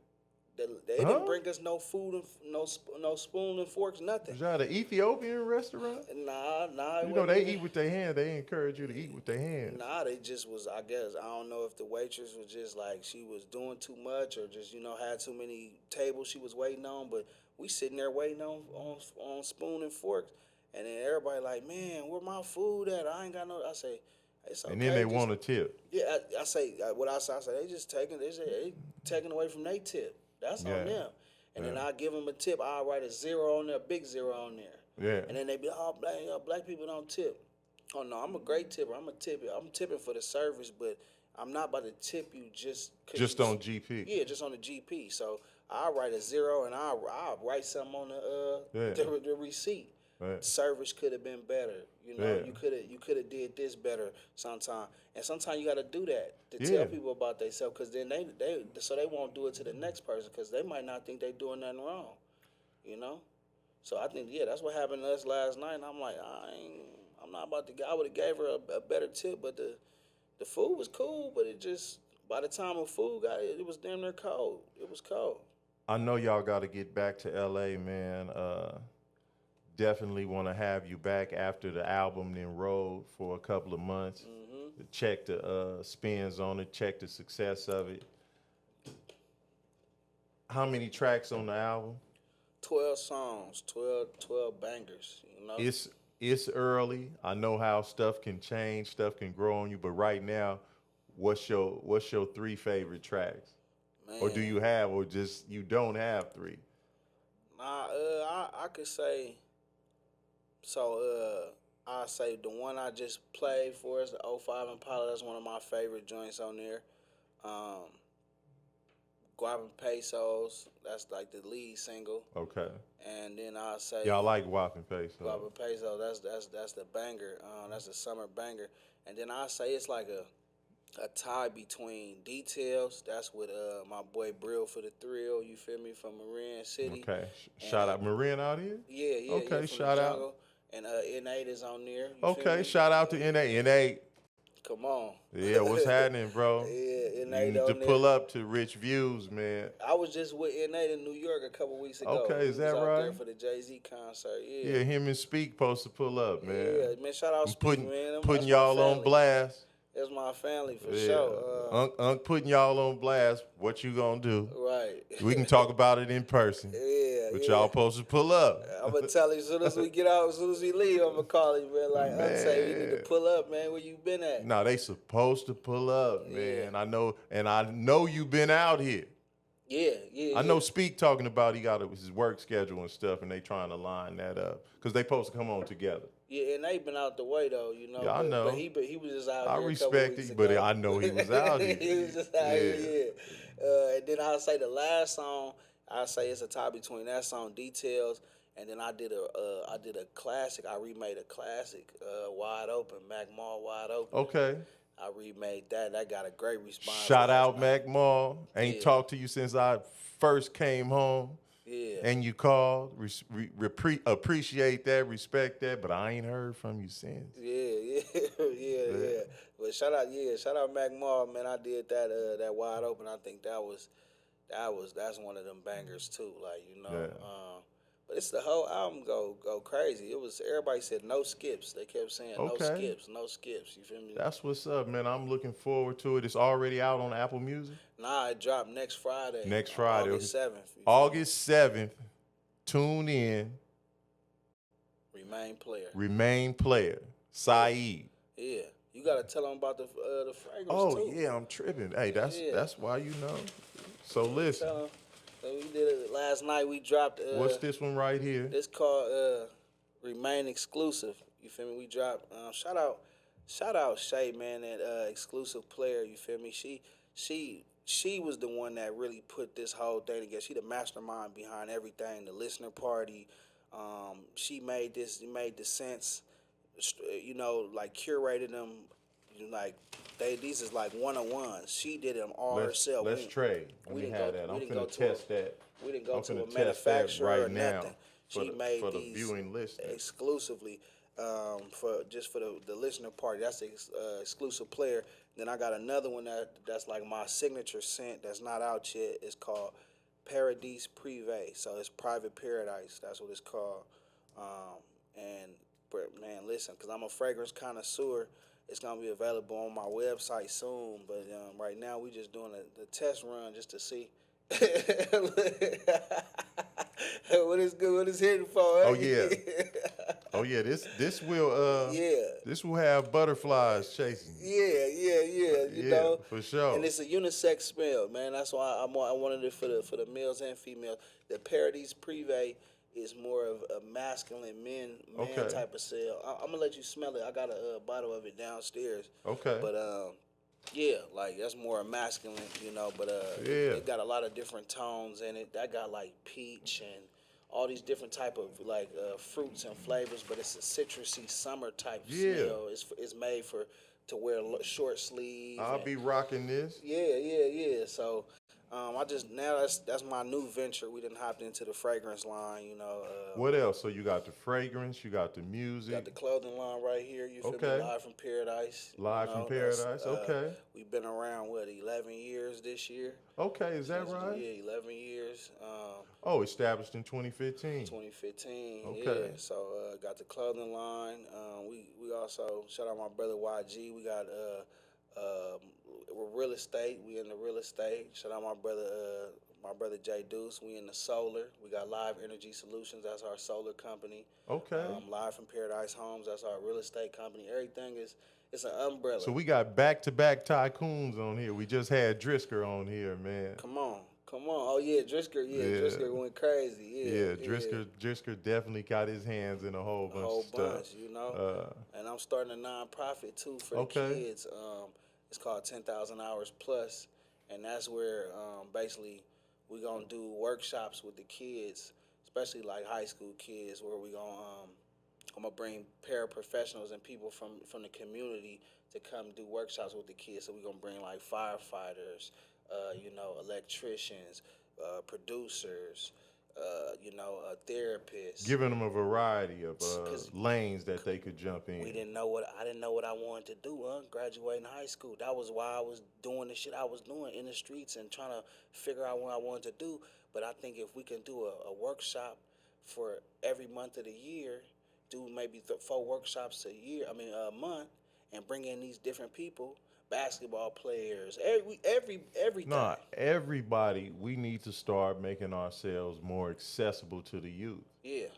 They Huh? didn't bring us no food and no spoon and forks, nothing. Was y'all at an Ethiopian restaurant? Nah. You know they eat with their hands. They encourage you to eat with their hands. Nah, they just was. I guess I don't know if the waitress was just like she was doing too much or just had too many tables she was waiting on. But we sitting there waiting on spoon and forks, and then everybody like, man, where my food at? I ain't got no. I say, it's okay. And then they want a tip. Yeah, I say what I say. I say they taking away from their tip. That's on them. And then I give them a tip. I write a 0 on there, big 0 on there. Yeah. And then they be, black people don't tip. Oh no, I'm a great tipper. I'm tipping for the service, but I'm not about to tip you just on GP. Yeah, just on the GP. So I write a 0 and I write something on the receipt. Right. Service could have been better. You could have did this better sometime. And sometimes you got to do that to tell people about themselves, because then they won't do it to the next person, because they might not think they doing nothing wrong. So I think that's what happened to us last night. And I'm like, I'm not about to. I would have gave her a better tip, but the food was cool, but it just by the time the food got it was damn near cold. It was cold. I know y'all got to get back to LA, man. Definitely want to have you back after the album then rolled for a couple of months. Mm-hmm. Check the spins on it, check the success of it. How many tracks on the album? 12 songs, 12 bangers. It's early. I know how stuff can change, stuff can grow on you, but right now, what's your 3 favorite tracks? Man. Or do you have, or just you don't have 3? Nah, I could say. So, I say the one I just played for us, the 05 Impala. That's one of my favorite joints on there. Guap and Pesos, that's like the lead single. Okay. And then I say y'all like Guap and Pesos. Guap and Pesos, that's the banger. That's a summer banger. And then I say it's like a tie between Details. That's with my boy Brill for the Thrill. You feel me, from Marin City. Okay. Shout out Marin out here. Yeah. Okay. Shout out. And N8 is on there. Okay. Shout out to N8. N8. Come on. Yeah, what's happening, bro? Yeah, N8 you need to pull up to Rich Views, man. I was just with N8 in New York a couple weeks ago. Okay, is that out right? There for the Jay-Z concert. Yeah, him and Speak supposed to pull up, man. Yeah, man. Shout out Speak, man. Putting y'all on blast. That's my family for sure. Unc putting y'all on blast. What you gonna do? Right. We can talk about it in person. But y'all supposed to pull up. I'm gonna tell you as soon as we get out, as soon as we leave, I'm gonna call you, man. Like I'm saying, you need to pull up, man. Where you been at? No, they supposed to pull up, man. I know you been out here. Yeah. I know Speak talking about he got his work schedule and stuff, and they trying to line that up because they supposed to come on together. Yeah, and they been out the way though, Yeah, I know. But he was just out I here. respect it, but I know he was out here. He was just out here. Yeah. And then I'll say the last song. I say it's a tie between that song, Details, and then I did a classic. I remade a classic, Wide Open, Mac Mall, Wide Open. Okay. I remade that. That got a great response. Shout out Mac Mall. Ain't talked to you since I first came home. Yeah. And you called. Appreciate that, respect that, but I ain't heard from you since. Yeah. But shout out Mac Mall, man. I did that wide open. I think that's one of them bangers too. Like Yeah. but it's the whole album go crazy. It was everybody said no skips. They kept saying no Okay. skips, no skips. You feel me? That's what's up, man. I'm looking forward to it. It's already out on Apple Music. Nah, it dropped next Friday Next on Friday. Okay. August 7th. You feel me? August 7th. Tune in. Remain player. Remain player. Saeed. Yeah, you gotta tell them about the fragrance Oh too. yeah, I'm tripping. Hey, Yeah. that's why you know. So listen, Tell 'em. So we did it last night. We dropped. what's this one right here? This called Remain Exclusive. You feel me? We dropped. Shout out Shay, man, that exclusive player. You feel me? She was the one that really put this whole thing together. She the mastermind behind everything. The listener party. She made the sense. Like curated them. Like these is like 101s. She did them all herself. Let's trade. Let me have that. I'm gonna test that. We didn't go I'm to finna a test that manufacturer right or now nothing. for She the, made for the these viewing list. exclusively for the listener party. That's the exclusive player. Then I got another one that's like my signature scent that's not out yet. It's called Paradise Privé. So it's private paradise. That's what it's called. And man, listen, because I'm a fragrance connoisseur. It's gonna be available on my website soon, but right now we just doing the test run just to see what is good, what is hitting for. Oh yeah. Oh yeah. This will Yeah. this will have butterflies chasing you. Yeah. You know, for sure. and it's a unisex smell, man. That's why I wanted it for the males and females. The Paradise Privé is more of a masculine man Okay. type of sale. I'm gonna let you smell it. I got a bottle of it downstairs. Okay. But yeah, like that's more masculine, But Yeah. it got a lot of different tones in it. That got like peach and all these different type of like fruits and flavors. But it's a citrusy summer type smell. It's made to wear short sleeve. I'll be rocking this. Yeah. So that's my new venture. We done hopped into the fragrance line, What else? So you got the fragrance, you got the music. Got the clothing line right here. You feel Okay. me? Live from Paradise. Live from Paradise. Okay. We've been around 11 years this year. Okay, is that right? Yeah, 11 years. Oh, established in 2015. 2015. Okay. Yeah. So got the clothing line. We also shout out my brother YG. We got real estate. We in the real estate. Shout out my brother Jay Deuce. We in the solar. We got Live Energy Solutions. That's our solar company. Okay. Live from Paradise Homes. That's our real estate company. Everything it's an umbrella. So we got back-to-back tycoons on here. We just had Drisker on here, man. Come on. Oh yeah, Drisker. Yeah, Drisker went crazy. Yeah, Drisker definitely got his hands in a whole bunch of stuff. And I'm starting a nonprofit too for the kids. It's called 10,000 Hours Plus, and that's where basically we're gonna do workshops with the kids, especially like high school kids, where I'm gonna bring paraprofessionals and people from the community to come do workshops with the kids. So we're gonna bring like firefighters, electricians, producers, therapists. Giving them a variety of lanes that they could jump in. I didn't know what I wanted to do, graduating high school. That was why I was doing the shit I was doing in the streets and trying to figure out what I wanted to do. But I think if we can do a workshop for every month of the year, do maybe 4 workshops a month, and bring in these different people, basketball players, everything. Nah, everybody, we need to start making ourselves more accessible to the youth. Yeah.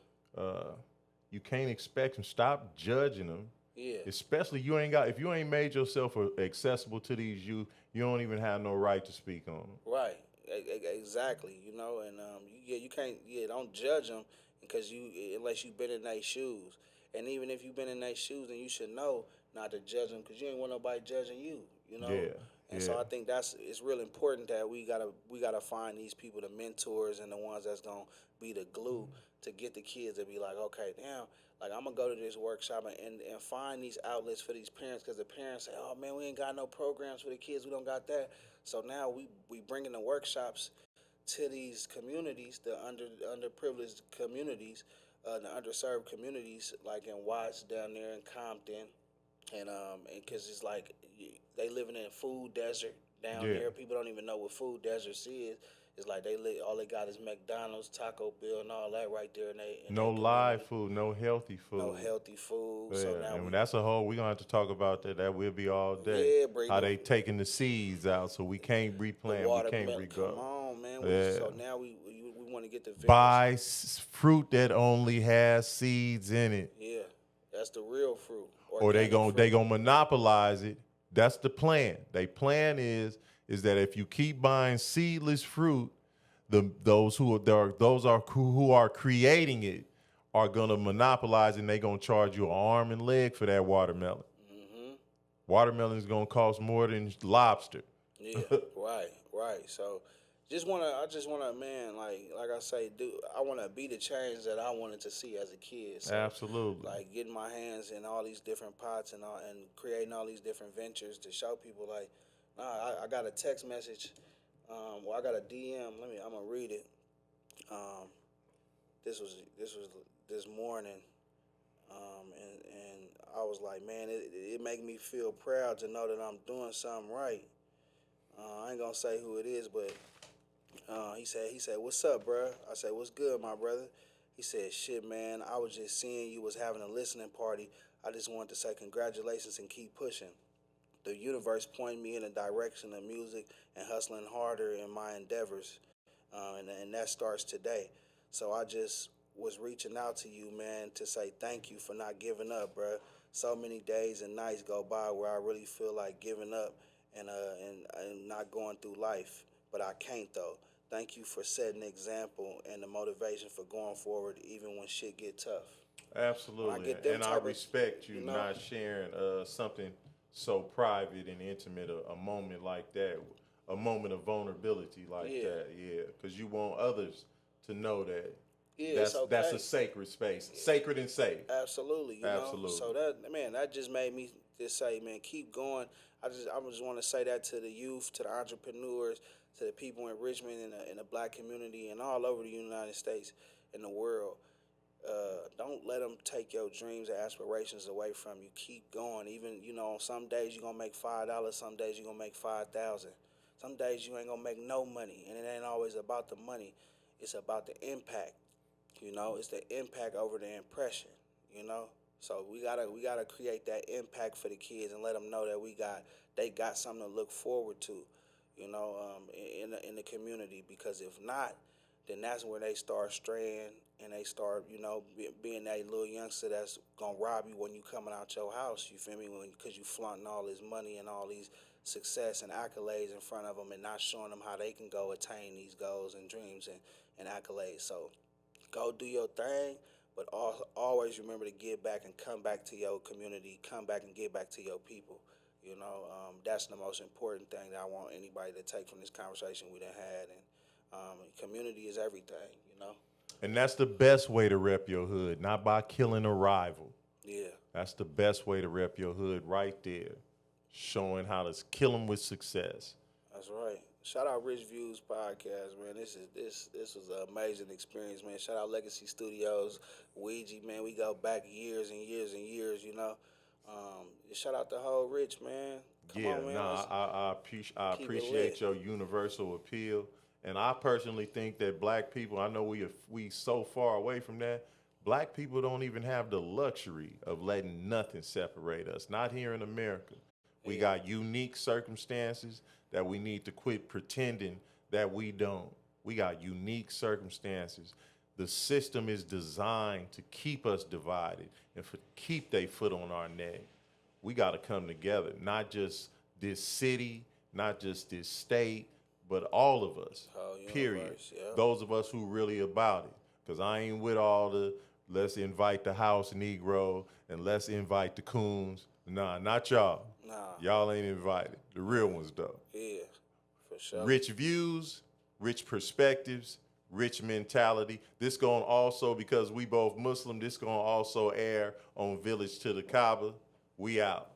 You can't expect them. Stop judging them. Yeah. Especially if you ain't made yourself accessible to these youth, you don't even have no right to speak on them. Right. Exactly. And you can't. Yeah, don't judge them unless you've been in their shoes. And even if you've been in their shoes, then you should know not to judge them because you ain't want nobody judging you. Yeah. And so I think it's real important that we gotta find these people, the mentors and the ones that's gonna be the glue to get the kids to be like, okay, damn, like I'm gonna go to this workshop and find these outlets for these parents, because the parents say, oh man, we ain't got no programs for the kids, we don't got that. So now we bringing the workshops to these communities, the underprivileged communities, the underserved communities, like in Watts down there in Compton, and because it's like they living in a food desert down Yeah. there. People don't even know what food deserts is. It's like all they got is McDonald's, Taco Bell, and all that right there in No they live community. food, no healthy No food. healthy food. So Yeah, now and we, that's a whole. We're gonna have to talk about that. That will be all day. yeah, How bring they taking the seeds out, so we can't the replant, we can't watermelon. Come regrow. on, man. Yeah, So now we want to get the vendors. buy fruit that only has seeds in it, Yeah, that's the real fruit, or organic they fruit. gonna monopolize it. That's the plan. They plan is that if you keep buying seedless fruit, those who are creating it are gonna monopolize, and they gonna charge you an arm and leg for that watermelon. Hmm. Watermelon is gonna cost more than lobster. Yeah, right, right. So, I just wanna, man, like I say, I wanna be the change that I wanted to see as a kid. So, Absolutely. like getting my hands in all these different pots and creating all these different ventures to show people, like, nah, I got a text message, well, I got a DM. I'm gonna read it. Um, this was this morning, and I was like, man, it make me feel proud to know that I'm doing something right. I ain't gonna say who it is, but he said, "What's up, bruh?" I said, "What's good, my brother?" He said, "Shit, man, I was just seeing you was having a listening party. I just wanted to say congratulations and keep pushing. The universe pointed me in a direction of music and hustling harder in my endeavors, and that starts today. So I just was reaching out to you, man, to say thank you for not giving up, bruh. So many days and nights go by where I really feel like giving up and not going through life, but I can't though. Thank you for setting the example and the motivation for going forward even when shit get tough." When I Absolutely. get them And I type of, respect you you know, not sharing something so private and intimate, a moment like that, a moment of vulnerability like yeah, that. Yeah, because you want others to know that yeah, it's that's a okay. sacred space, sacred and safe. Absolutely, So Absolutely. that just made me just say, man, keep going. I just want to say that to the youth, to the entrepreneurs, to the people in Richmond and the black community and all over the United States and the world. Don't let them take your dreams and aspirations away from you. Keep going. Even some days you're gonna make $5. Some days you're gonna make 5,000. Some days you ain't gonna make no money, and it ain't always about the money. It's about the impact. It's the impact over the impression. You know, so we gotta create that impact for the kids and let them know that they got something to look forward to. In the community, because if not, then that's where they start straying and they start being that little youngster that's gonna rob you when you coming out your house. You feel me? Because you flaunting all this money and all these success and accolades in front of them and not showing them how they can go attain these goals and dreams and accolades. So go do your thing, but always remember to give back and come back to your community, come back and give back to your people. That's the most important thing that I want anybody to take from this conversation we done had. And community is everything. And that's the best way to rep your hood, not by killing a rival. Yeah, That's the best way to rep your hood right there, showing how to kill them with success. that's right. Shout out Rich Views Podcast, man. This was an amazing experience, man. Shout out Legacy Studios, Ouija, man. We go back years and years and years. Shout out the whole Rich, man. Come Yeah, on, man. nah, Let's I keep it appreciate lit. your universal appeal, and I personally think that black people. I know we so far away from that. Black people don't even have the luxury of letting nothing separate us. Not here in America. We Yeah, got unique circumstances that we need to quit pretending that we don't. We got unique circumstances. The system is designed to keep us divided and keep their foot on our neck. We got to come together, not just this city, not just this state, but all of us, whole period. universe. Yeah. Those of us who really about it. Because I ain't with all the let's invite the house Negro and let's invite the coons. Nah, not y'all. Nah. Y'all ain't invited. The real ones, though. Yeah. For sure. Rich views, rich perspectives, rich mentality. This going also, because we both Muslim, this going also air on Village to the Kaaba. We out.